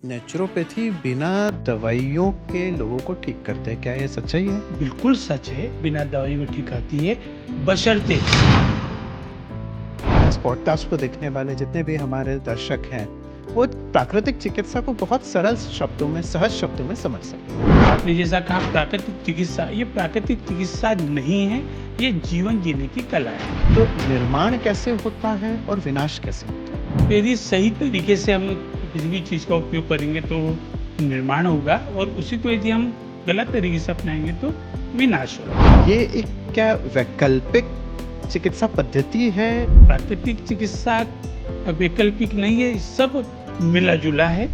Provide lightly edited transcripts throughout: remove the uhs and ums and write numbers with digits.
Naturopathy बिना दवाइयों के लोगों को ठीक करते हैं, क्या ये सच्चाई है? बिल्कुल सच है, बिना दवाई में ठीक आती है, बशर्ते इस पॉडकास्ट को देखने वाले जितने भी हमारे दर्शक हैं, वो प्राकृतिक चिकित्सा को बहुत सरल शब्दों में, सहज शब्दों में समझ सकें। आपने जैसा कहा प्राकृतिक चिकित्सा, ये प्राकृतिक चिकित्सा नहीं है, ये जीवन जीने की कला है। तो निर्माण कैसे होता है और विनाश कैसे होता है? तो यदि सही तरीके से हम किसी भी चीज़ का उपयोग करेंगे तो निर्माण होगा और उसी को यदि हम गलत तरीके से अपनाएंगे तो विनाश होगा। ये एक क्या वैकल्पिक चिकित्सा पद्धति है? प्राकृतिक चिकित्सा वैकल्पिक नहीं है, सब मिला-जुला है।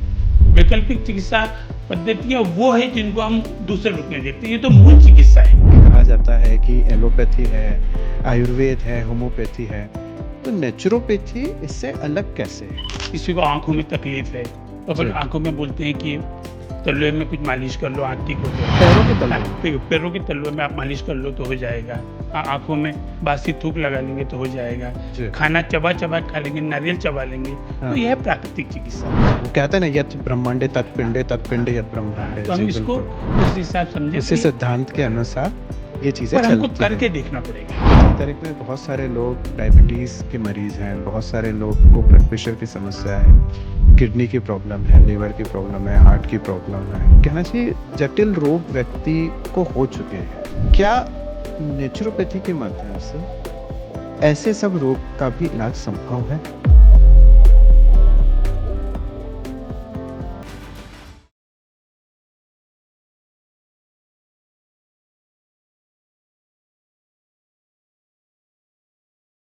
वैकल्पिक चिकित्सा पद्धतियाँ वो है जिनको हम दूसरे रूप में देखते हैं, ये तो मूल चिकित्सा है। कहा जाता है कि एलोपैथी है, आयुर्वेद है, होम्योपैथी है, तो नेचुरोपैथी इससे अलग कैसे है? किसी को आँखों में तकलीफ है, तो अपन जी। आँखों में बोलते हैं कि तलवे में कुछ मालिश कर लो, आँख ठीक हो जाएगी। पैरों के तलवे? पैरों के तलवे में आप मालिश कर लो तो हो जाएगा। आँखों में बासी थूक लगा लेंगे तो हो जाएगा। जी। खाना चबा-चबा खा लेंगे, नारियल चबा लेंगे, हाँ। तो यह है प्राकृतिक चिकित्सा। वो कहते हैं ना, यत् ब्रह्मांडे तत्पिंडे तत्पिंडे यत् ब्रह्मांडे। तो हम जी, इसको बिल्कुल। उस हिसाब समझे उसी सिद्धांत के अनुसार ये चीजें पर हमको चलती करके हैं। देखना पड़ेगा। इस तरह में बहुत सारे लोग डायबिटीज के मरीज हैं, बहुत सारे लोग को ब्लड प्रेशर की समस्या है, किडनी की प्रॉब्लम है, लीवर की प्रॉब्लम है, हार्ट की प्रॉब्लम है, कहना चाहिए जटिल रोग व्यक्ति को हो चुके हैं। क्या नेचुरोपैथी के माध्यम से ऐसे सब रोग का भी इलाज संभव है?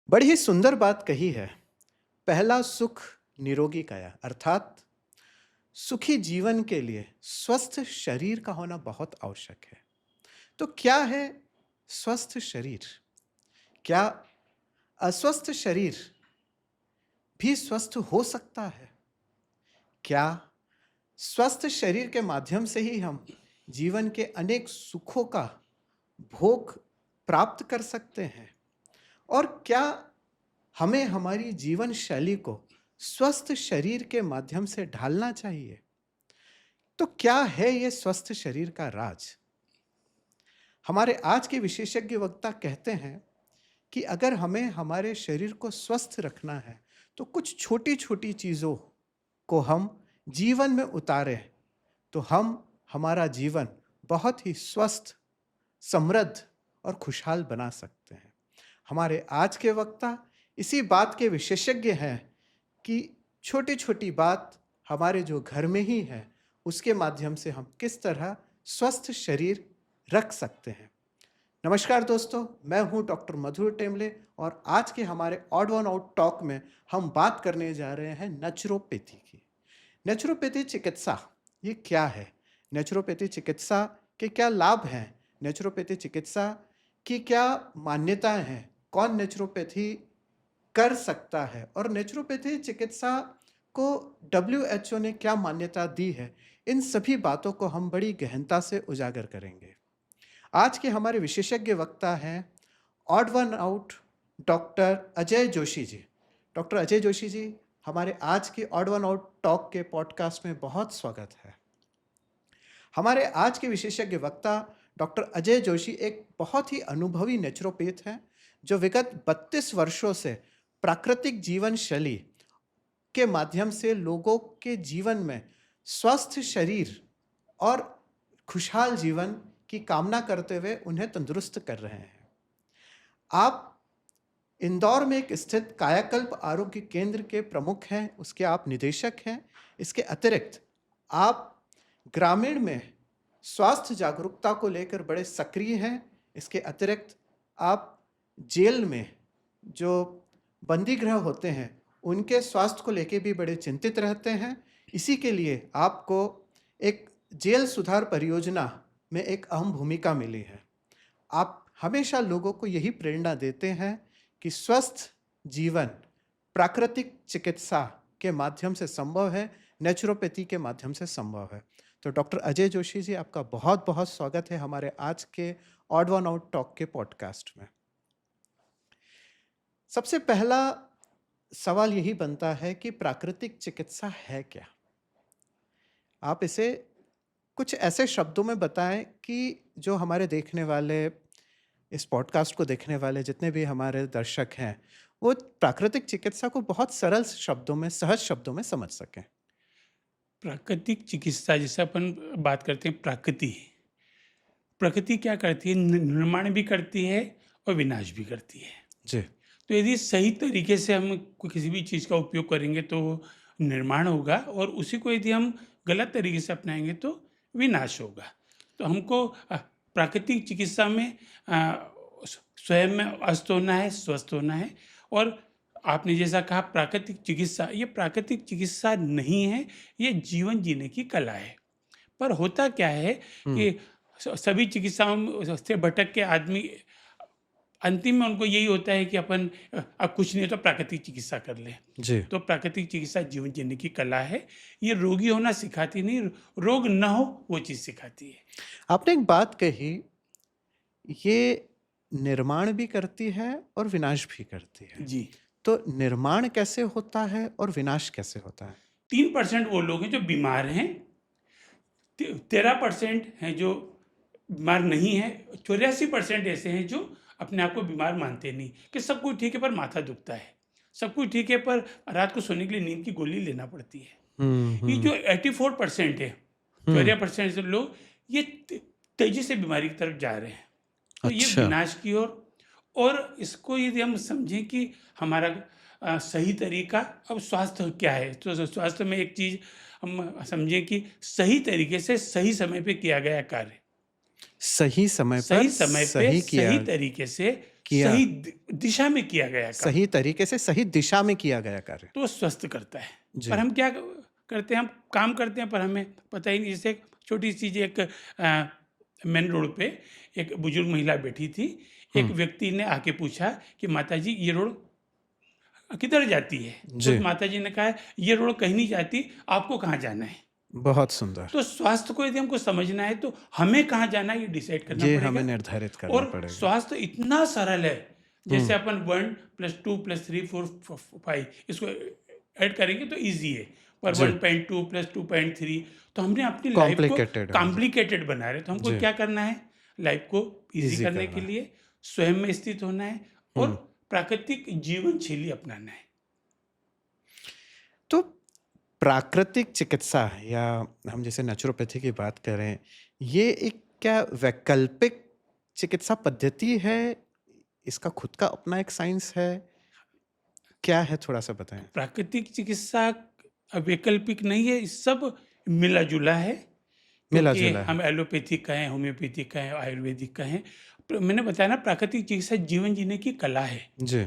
बड़ी ही सुंदर बात कही है। पहला सुख निरोगी काया, अर्थात सुखी जीवन के लिए स्वस्थ शरीर का होना बहुत आवश्यक है। तो क्या है स्वस्थ शरीर? क्या अस्वस्थ शरीर भी स्वस्थ हो सकता है? क्या स्वस्थ शरीर के माध्यम से ही हम जीवन के अनेक सुखों का भोग प्राप्त कर सकते हैं? और क्या हमें हमारी जीवन शैली को स्वस्थ शरीर के माध्यम से ढालना चाहिए? तो क्या है ये स्वस्थ शरीर का राज? हमारे आज के विशेषज्ञ वक्ता कहते हैं कि अगर हमें हमारे शरीर को स्वस्थ रखना है तो कुछ छोटी छोटी चीज़ों को हम जीवन में उतारें तो हम हमारा जीवन बहुत ही स्वस्थ, समृद्ध और खुशहाल बना सकते हैं। हमारे आज के वक्ता इसी बात के विशेषज्ञ हैं कि छोटी छोटी बात हमारे जो घर में ही है उसके माध्यम से हम किस तरह स्वस्थ शरीर रख सकते हैं। नमस्कार दोस्तों, मैं हूं डॉक्टर मधुर टेमले और आज के हमारे ऑड वन आउट टॉक में हम बात करने जा रहे हैं नेचुरोपैथी की। नेचुरोपैथी चिकित्सा ये क्या है? नेचुरोपैथी चिकित्सा के क्या लाभ हैं? नेचुरोपैथी चिकित्सा की क्या मान्यताएं हैं? कौन नेचुरोपैथी कर सकता है? और नेचुरोपैथी चिकित्सा को WHO ने क्या मान्यता दी है? इन सभी बातों को हम बड़ी गहनता से उजागर करेंगे। आज के हमारे विशेषज्ञ वक्ता हैं odd one out doctor Ajay Joshi ji. Doctor Ajay Joshi ji, हमारे आज के ऑड वन आउट टॉक के पॉडकास्ट में बहुत स्वागत है। हमारे आज के विशेषज्ञ वक्ता डॉक्टर अजय जोशी एक बहुत ही अनुभवी नेचुरोपैथ हैं जो विगत 32 वर्षों से प्राकृतिक जीवन शैली के माध्यम से लोगों के जीवन में स्वस्थ शरीर और खुशहाल जीवन की कामना करते हुए उन्हें तंदुरुस्त कर रहे हैं। आप इंदौर में एक स्थित कायाकल्प आरोग्य केंद्र के प्रमुख हैं, उसके आप निदेशक हैं। इसके अतिरिक्त आप ग्रामीण में स्वास्थ्य जागरूकता को लेकर बड़े सक्रिय हैं। इसके अतिरिक्त आप जेल में जो बंदी गृह होते हैं उनके स्वास्थ्य को लेकर भी बड़े चिंतित रहते हैं। इसी के लिए आपको एक जेल सुधार परियोजना में एक अहम भूमिका मिली है। आप हमेशा लोगों को यही प्रेरणा देते हैं कि स्वस्थ जीवन प्राकृतिक चिकित्सा के माध्यम से संभव है, नेचुरोपैथी के माध्यम से संभव है। तो डॉक्टर अजय जोशी जी, आपका बहुत बहुत स्वागत है हमारे आज के ऑड वन आउट टॉक के पॉडकास्ट में। सबसे पहला सवाल यही बनता है कि प्राकृतिक चिकित्सा है क्या? आप इसे कुछ ऐसे शब्दों में बताएं कि जो हमारे देखने वाले, इस पॉडकास्ट को देखने वाले जितने भी हमारे दर्शक हैं, वो प्राकृतिक चिकित्सा को बहुत सरल शब्दों में, सहज शब्दों में समझ सकें। प्राकृतिक चिकित्सा जैसे अपन बात करते हैं प्रकृति, प्रकृति क्या करती है? निर्माण भी करती है और विनाश भी करती है। जी। तो यदि सही तरीके से हम किसी भी चीज़ का उपयोग करेंगे तो निर्माण होगा, और उसी को यदि हम गलत तरीके से अपनाएंगे तो विनाश होगा। तो हमको प्राकृतिक चिकित्सा में स्वयं में अस्त होना है, स्वस्थ होना है। और आपने जैसा कहा प्राकृतिक चिकित्सा, ये प्राकृतिक चिकित्सा नहीं है, ये जीवन जीने की कला है। पर होता क्या है कि सभी चिकित्साओं से भटक के आदमी अंतिम में उनको यही होता है कि अपन अब कुछ नहीं है तो प्राकृतिक चिकित्सा कर ले। जी। तो प्राकृतिक चिकित्सा जीवन जीने की कला है। ये रोगी होना सिखाती नहीं, रोग न हो वो चीज़ सिखाती है। आपने एक बात कही, ये निर्माण भी करती है और विनाश भी करती है। जी। तो निर्माण कैसे होता है और विनाश कैसे होता है? 3% वो लोग हैं जो बीमार हैं, 13% हैं जो बीमार नहीं है, 84% ऐसे हैं जो अपने आप को बीमार मानते नहीं, कि सब कुछ ठीक है पर माथा दुखता है, सब कुछ ठीक है पर रात को सोने के लिए नींद की गोली लेना पड़ती है। ये जो 84% है, 14% से लोग ये तेजी से बीमारी की तरफ जा रहे हैं। तो ये अच्छा। विनाश की ओर। और इसको यदि हम समझें कि हमारा सही तरीका, अब स्वास्थ्य क्या है, तो स्वास्थ्य में एक चीज़ हम समझें कि सही तरीके से सही समय पे किया गया कार्य, सही समय पर सही समय पे सही किया, सही तरीके से किया। सही दिशा में किया गया कार्य, सही तरीके से सही दिशा में किया गया कार्य। तो वो स्वस्थ करता है। जी। पर हम क्या करते हैं, हम काम करते हैं पर हमें पता ही नहीं। जैसे एक छोटी सी चीज़, एक मेन रोड पे एक बुजुर्ग महिला बैठी थी, एक व्यक्ति ने आके पूछा कि माताजी ये रोड किधर जाती है? जी। तो माताजी ने कहा ये रोड कहीं नहीं जाती, आपको कहाँ जाना है? बहुत सुंदर। तो स्वास्थ्य को यदि हमको समझना है तो हमें कहाँ जाना है ये डिसाइड करना ये पड़ेगा। हमें निर्धारित करना और पड़ेगा। स्वास्थ्य इतना सरल है, जैसे अपन 1 + 2 + 3 4 5 इसको ऐड करेंगे तो इजी है, पर 1.2 + 2.3 तो हमने अपनी लाइफ को Complicated है। कॉम्प्लिकेटेड बना रहे। तो हमको क्या करना है, लाइफ को इजी Easy करने करना के है। लिए स्वयं में स्थित होना है और प्राकृतिक जीवन शैली अपनाना है। तो प्राकृतिक चिकित्सा, या हम जैसे नेचुरोपैथी की बात करें, ये एक क्या वैकल्पिक चिकित्सा पद्धति है? इसका खुद का अपना एक साइंस है? क्या है, थोड़ा सा बताएं। प्राकृतिक चिकित्सा वैकल्पिक नहीं है, सब मिला जुला है। मिला क्योंकि जुला है। हम एलोपैथिक कहें, होम्योपैथिक कहें, आयुर्वेदिक कहें, मैंने बताया ना प्राकृतिक चिकित्सा जीवन जीने की कला है जी।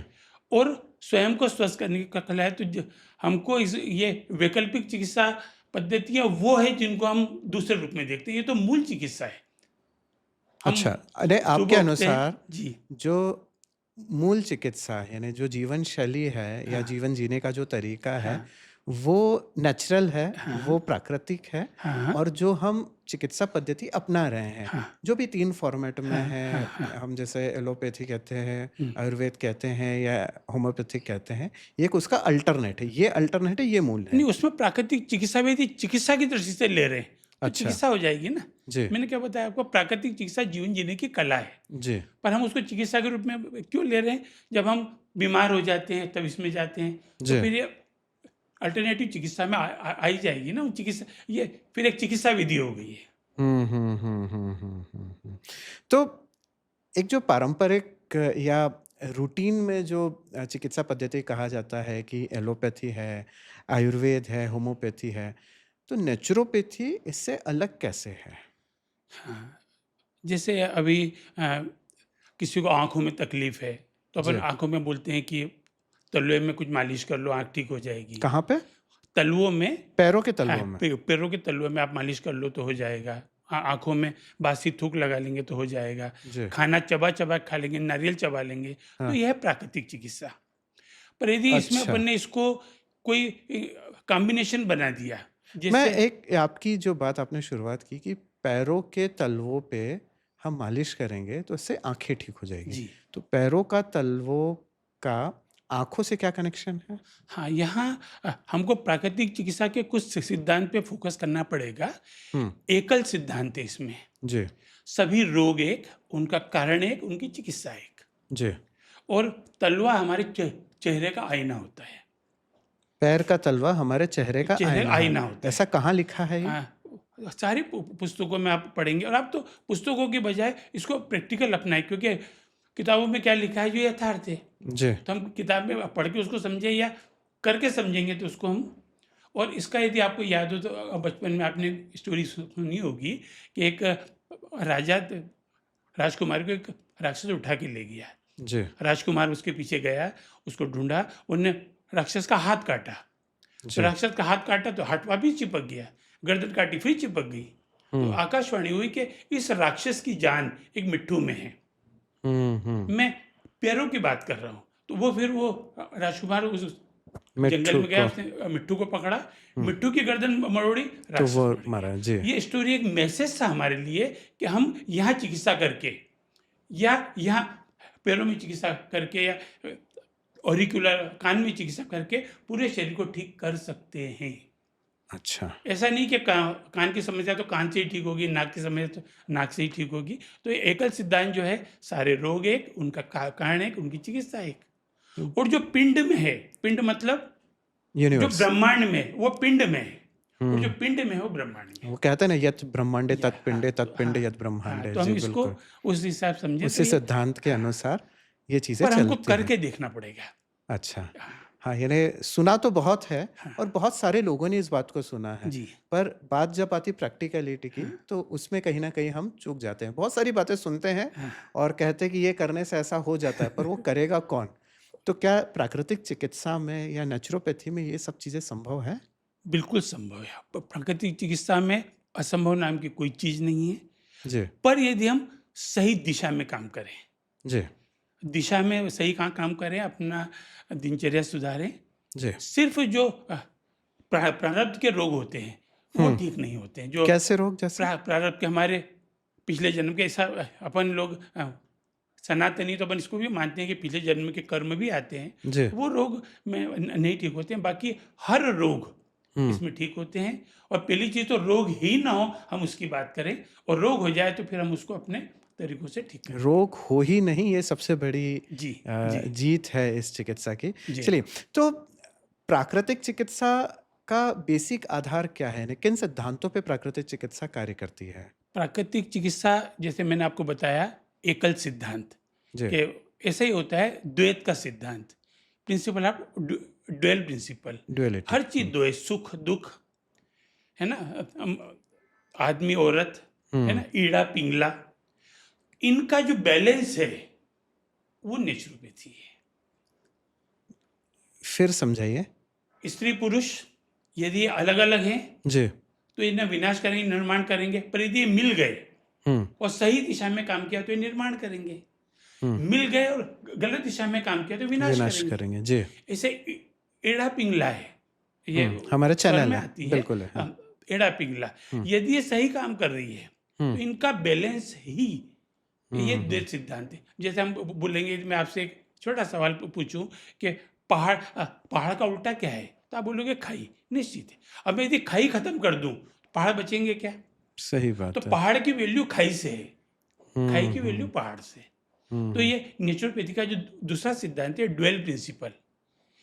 और स्वयं को स्वस्थ करने की कला है। तो हमको ये वैकल्पिक चिकित्सा पद्धतियाँ वो है जिनको हम दूसरे रूप में देखते हैं, ये तो मूल चिकित्सा है। हम अच्छा, अरे आपके सुबह उठते हैं। अनुसार जी, जो मूल चिकित्सा यानी जो जीवन शैली है या जीवन जीने का जो तरीका है, वो नेचुरल है, वो प्राकृतिक है, और जो हम चिकित्सा पद्धति अपना रहे हैं, जो भी 3 फॉर्मेट में है, हम जैसे एलोपैथी कहते हैं, आयुर्वेद कहते हैं या होम्योपैथिक कहते हैं, ये उसका अल्टरनेट है, ये अल्टरनेट है, ये मूल है। नहीं उसमें प्राकृतिक चिकित्सा भी यदि चिकित्सा की दृष्टि से ले रहे हैं तो अच्छा। चिकित्सा हो जाएगी ना। जी। मैंने क्या बताया आपको, प्राकृतिक चिकित्सा जीवन जीने की कला है, जी। पर हम उसको चिकित्सा के रूप में क्यों ले रहे हैं? जब हम बीमार हो जाते हैं तब इसमें जाते हैं, तो फिर ये अल्टरनेटिव चिकित्सा में आ ही जाएगी ना। चिकित्सा ये फिर एक चिकित्सा विधि हो गई है। तो एक जो पारंपरिक या रूटीन में जो चिकित्सा पद्धति कहा जाता है कि एलोपैथी है, आयुर्वेद है, होम्योपैथी है, तो नेचुरोपैथी इससे अलग कैसे है? हाँ, जैसे अभी किसी को आँखों में तकलीफ है तो अपन आँखों में बोलते हैं कि तलुए में कुछ मालिश कर लो, आँख ठीक हो जाएगी। कहाँ पे? तलुओं में, पैरों के तलुओं में। पैरों के तलुओं में आप मालिश कर लो तो हो जाएगा। आँखों में बासी थूक लगा लेंगे तो हो जाएगा। खाना चबा चबा खा लेंगे, नारियल चबा लेंगे, तो यह है प्राकृतिक चिकित्सा। पर यदि इसमें अपन ने इसको कोई कॉम्बिनेशन बना दिया, मैं एक आपकी जो बात आपने शुरुआत की कि पैरों के तलवों पे हम मालिश करेंगे तो इससे आंखें ठीक हो जाएगी, तो पैरों का तलवों का आँखों से क्या कनेक्शन है? हाँ, यहाँ हमको प्राकृतिक चिकित्सा के कुछ सिद्धांत पे फ़ोकस करना पड़ेगा। हुँ, एकल सिद्धांत है इसमें। जी, सभी रोग एक, उनका कारण एक, उनकी चिकित्सा एक। जी। और तलवा हमारे चेहरे का आईना होता है। पैर का तलवा हमारे चेहरे का चेहरे का आईना आईना है। होता है। ऐसा कहाँ लिखा है ये? सारी पुस्तकों में आप पढ़ेंगे, और आप तो पुस्तकों की बजाय इसको प्रैक्टिकल अपनाएं, क्योंकि किताबों में क्या लिखा है जो यथार्थ है, जी, तो हम किताब में पढ़ के उसको समझें या करके समझेंगे तो उसको हम। और इसका यदि आपको याद हो तो बचपन में आपने स्टोरी सुनी होगी कि एक राजा राजकुमारी को एक राक्षस उठा के ले गया। जी, राजकुमार उसके पीछे गया, उसको ढूंढा, उनने राक्षस का हाथ काटा। तो जी। राक्षस का हाथ काटा तो हाथ वापिस चिपक गया, गर्दन काटी फिर चिपक गई। तो हुँ, आकाशवाणी हुई कि इस राक्षस की जान एक मिट्ठू में है। हुँ, हुँ। मैं पैरों की बात कर रहा हूँ। तो वो फिर वो राजकुमार उस जंगल मिट्ठू में गया, को उसने मिट्ठू को पकड़ा, मिट्ठू की गर्दन मरोड़ी, तो राक्षस वो मर गया। मरा। जी, ये स्टोरी एक मैसेज था हमारे लिए कि हम यहाँ चिकित्सा करके या यहाँ पैरों में चिकित्सा करके या ऑरिकुलर कान में चिकित्सा करके पूरे शरीर को ठीक कर सकते हैं। अच्छा। ऐसा नहीं कि कान की समस्या तो कान से ही ठीक होगी, नाक की समस्या तो नाक से ही ठीक होगी। तो ये एकल सिद्धांत जो है, सारे रोग एक, उनका कारण एक, उनकी चिकित्सा एक। और जो पिंड में है, पिंड मतलब जो यूनिवर्स। ब्रह्मांड में है, वो पिंड में है, और जो हुँ, पिंड में है वो ब्रह्मांड में है। वो कहते हैं ना यत् ब्रह्मांडे या तत्पिंडे हाँ, तत्पिंडे यत् हाँ, ब्रह्मांडे। तो जी, हम इसको बिल्कुल। उस हिसाब समझे तो उसी ये। सिद्धांत के हाँ, अनुसार ये चीज़ें पर हमको चलती हैं। करके देखना पड़ेगा। अच्छा। हाँ, हाँ, यानी सुना तो बहुत है हाँ, और बहुत सारे लोगों ने इस बात को सुना है, जी, पर बात जब आती प्रैक्टिकलिटी की, हाँ, तो उसमें कहीं न कहीं हम चूक जाते हैं। बहुत सारी बातें सुनते हैं हाँ। और कहते हैं कि ये करने से ऐसा हो जाता है, पर वो करेगा कौन? तो क्या प्राकृतिक चिकित्सा में या नेचुरोपैथी में ये सब चीज़ें संभव है? बिल्कुल संभव है। प्राकृतिक चिकित्सा में असंभव नाम की कोई चीज़ नहीं है, जी, पर यदि हम सही दिशा में काम करें, जी, दिशा में सही काम करें, अपना दिनचर्या सुधारें। जी। सिर्फ़ जो प्रारब्ध के रोग होते हैं, वो हुँ, ठीक नहीं होते हैं। जो कैसे रोग जैसे? प्रारब्ध के हमारे पिछले जन्म के, ऐसा अपन लोग सनातनी तो अपन इसको भी मानते हैं कि पिछले जन्म के कर्म भी आते हैं, जी, वो रोग में नहीं ठीक होते हैं। बाकी हर रोग हुँ। इसमें ठीक होते हैं। और पहली चीज़ तो रोग ही ना हो, हम उसकी बात करें, और रोग हो जाए तो फिर हम उसको अपने तरीकों से ठीक करें। रोग हो ही नहीं, ये सबसे बड़ी जी, जी, जीत है इस चिकित्सा की। जी। चलिए, तो प्राकृतिक चिकित्सा का बेसिक आधार क्या है? यानी किन सिद्धांतों पे प्राकृतिक चिकित्सा कार्य करती है? प्राकृतिक चिकित्सा, जैसे मैंने आपको बताया, एकल सिद्धांत जी, कि ऐसा ही होता है। द्वैत का सिद्धांत, principle of dual principle. Duality. हर चीज़ दो है, सुख दुख, है ना, आदमी औरत, है ना, हुँ, ईड़ा पिंगला, इनका जो बैलेंस है वो नेचुरोपैथी है। फिर समझाइए? स्त्री पुरुष यदि अलग अलग हैं जी, तो इन्हें विनाश करेंगे, निर्माण करेंगे। पर यदि ये मिल गए हुँ, और सही दिशा में काम किया तो ये निर्माण करेंगे, हुँ, मिल गए और गलत दिशा में काम किया तो विनाश विनाश करेंगे। करेंगे। जी, ऐसे एड़ा पिंगला है, ये हमारे स्वर चैनल में है, आती है। बिल्कुल है। हाँ, एड़ा पिंगला, हुँ, यदि ये सही काम कर रही है हुँ, तो इनका बैलेंस ही, ये हुँ, द्वैत सिद्धांत है। जैसे हम बोलेंगे, मैं आपसे एक छोटा सवाल पूछूं कि पहाड़ पहाड़ का उल्टा क्या है, तो आप बोलोगे खाई, निश्चित है। अब मैं यदि खाई खत्म कर दूं तो पहाड़ बचेंगे क्या? सही तो बात है। पहाड़ की वैल्यू खाई से है, खाई हुँ, की वैल्यू हुँ, पहाड़ से। हुँ, तो ये नेचुरोपैथी का जो दूसरा सिद्धांत है, ड्वेल प्रिंसिपल।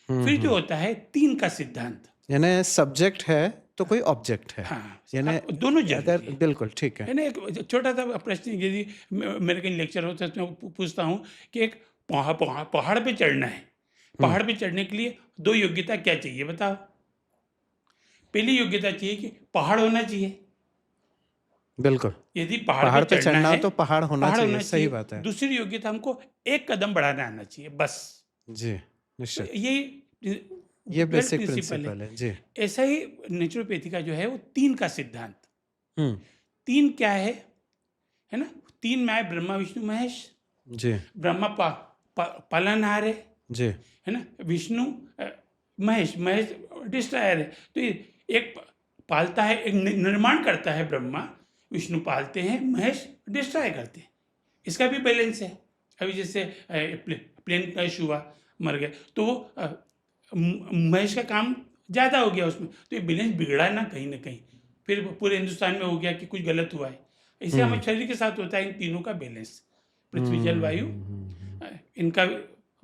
हुँ, फिर जो हुँ। होता है तीन का सिद्धांत। यानी सब्जेक्ट है तो कोई ऑब्जेक्ट है। हाँ, यानी दोनों अगर जरूरी है। बिल्कुल ठीक है। है ना, एक छोटा सा प्रश्न, यदि मेरे कहीं लेक्चर होता है तो मैं पूछता हूँ कि एक पहाड़ पे चढ़ना है, हुँ, पहाड़ पे चढ़ने के लिए दो योग्यता क्या चाहिए बताओ? पहली योग्यता चाहिए कि पहाड़ होना चाहिए। बिल्कुल। यदि पहाड़ पहाड़ पे पे चढ़ना चढ़ना हो है, तो पहाड़ होना पहाड़ चाहिए, होना सही चाहिए। बात है। दूसरी योग्यता, हमको एक कदम बढ़ाना आना चाहिए, बस। जी, तो निश्चित। यही ये ड्वेल बेसिक प्रिंसिपल है। प्रिंसिपल है। जी। ऐसा ही नेचुरोपैथी का जो है वो तीन का सिद्धांत। हुँ, तीन क्या है ना? तीन में आए ब्रह्मा विष्णु महेश। जी, ब्रह्मा पालनहार जी, है ना? विष्णु महेश, महेश डिस्ट्रॉयर है। तो ये एक पालता है, एक निर्माण करता है ब्रह्मा, विष्णु पालते हैं, महेश डिस्ट्रॉय करते हैं। इसका भी बैलेंस है। अभी जैसे प्लेन क्रैश हुआ, मर गए, तो वो महेश का काम ज़्यादा हो गया उसमें, तो ये बैलेंस बिगड़ा ना कहीं, फिर पूरे हिंदुस्तान में हो गया कि कुछ गलत हुआ है। इसे हमारे शरीर के साथ होता है इन तीनों का बैलेंस, पृथ्वी जल वायु, इनका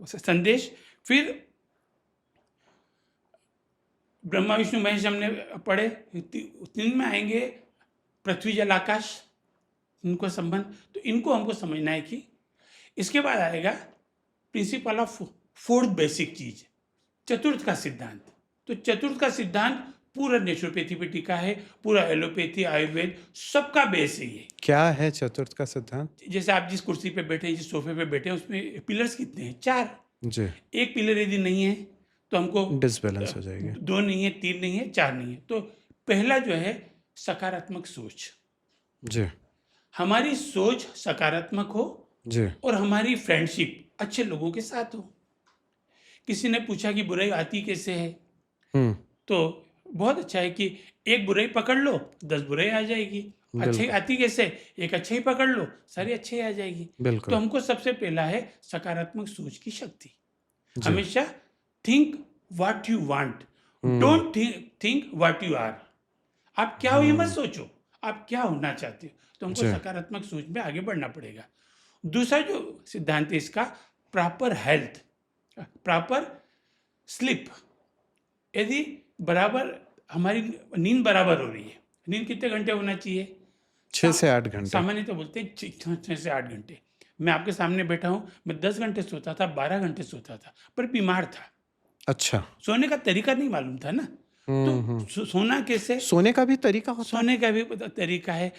संदेश। फिर ब्रह्मा विष्णु महेश हमने पढ़े, तीन में आएंगे पृथ्वी जल आकाश, इनको संबंध, तो इनको हमको समझना है कि इसके बाद आएगा प्रिंसिपल ऑफ फोर्थ बेसिक चीज, चतुर्थ का सिद्धांत। तो चतुर्थ का सिद्धांत पूरा नेचुरोपैथी पे टिका है, पूरा एलोपैथी आयुर्वेद सबका बेस है ये। क्या है चतुर्थ का सिद्धांत? जैसे आप जिस कुर्सी पे बैठे, जिस सोफे पे बैठे हैं, उसमें पिलर्स कितने हैं? 4। जी। एक पिलर यदि नहीं है तो हमको डिसबैलेंस हो जाएगी। 2 नहीं है, 3 नहीं है, 4 नहीं है। तो पहला जो है सकारात्मक सोच, जी हमारी सोच सकारात्मक हो जी और हमारी फ्रेंडशिप अच्छे लोगों के साथ हो। किसी ने पूछा कि बुराई आती कैसे है, तो बहुत अच्छा है कि एक बुराई पकड़ लो 10 बुराई आ जाएगी। अच्छी आती कैसे? एक अच्छा ही पकड़ लो, सारी अच्छी आ जाएगी। बिल्कुल। तो हमको सबसे पहला है सकारात्मक सोच की शक्ति। हमेशा think what you want, don't think what you are. आप क्या हो ये मत सोचो, आप क्या होना चाहते हो। तो हमको सकारात्मक सोच में आगे बढ़ना पड़ेगा। दूसरा जो सिद्धांत है इसका, प्रॉपर हेल्थ, प्रॉपर स्लीप। यदि बराबर हमारी नींद बराबर हो रही है, नींद कितने घंटे होना चाहिए? 6 से 8 घंटे। सामान्य तो बोलते हैं 6 से 8 घंटे। मैं आपके सामने बैठा हूँ, मैं 10 घंटे सोता था, 12 घंटे सोता था, पर बीमार था। अच्छा। सोने का तरीका नहीं मालूम था ना। तो सोना कैसे? सोने का भी तरीका होता है? सोने का भी तरीका है।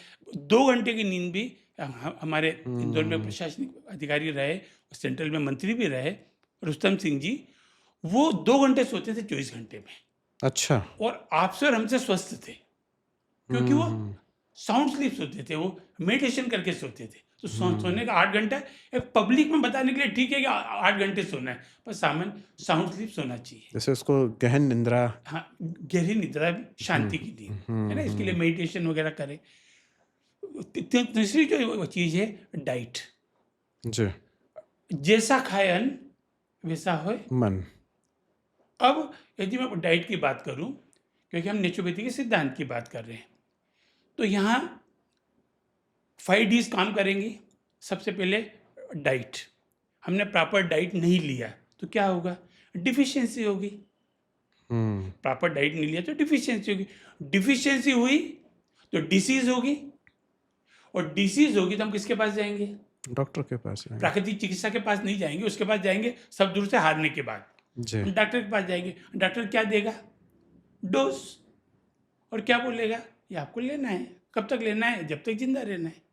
2 घंटे की नींद भी हमारे इंदौर में प्रशासनिक अधिकारी रहे, सेंट्रल में मंत्री भी रहे, रुस्तम सिंह जी, वो 2 घंटे सोते थे 24 घंटे में। अच्छा। और आपसे और हमसे स्वस्थ थे, क्योंकि वो साउंड स्लीप सोते थे, वो मेडिटेशन करके सोते थे। तो सोने का 8 घंटा एक पब्लिक में बताने के लिए ठीक है कि 8 घंटे सोना है, पर सामान्य साउंड स्लीप सोना चाहिए। जैसे उसको गहन निद्रा। हाँ, गहरी निद्रा, शांति की नींद है ना, इसके लिए मेडिटेशन वगैरह करें। तीसरी जो चीज है डाइट। जी। जैसा खाए अन्न वैसा होए मन। अब यदि मैं डाइट की बात करूं, क्योंकि हम नेचुरोपैथी के सिद्धांत की बात कर रहे हैं, तो यहाँ 5 Ds काम करेंगी। सबसे पहले डाइट, हमने प्रॉपर डाइट नहीं लिया तो क्या होगा? डिफिशियंसी होगी। प्रॉपर डाइट नहीं लिया तो डिफिशियंसी होगी, डिफिशियंसी हुई तो डिसीज होगी, और डिसीज होगी तो हम किसके पास जाएंगे? डॉक्टर के पास जाएंगे। प्राकृतिक चिकित्सा के पास नहीं जाएंगे, उसके पास जाएंगे सब दूर से हारने के बाद। जी। डॉक्टर के पास जाएंगे, डॉक्टर क्या देगा? डोज। और क्या बोलेगा? ये आपको लेना है। कब तक लेना है? जब तक जिंदा रहना है।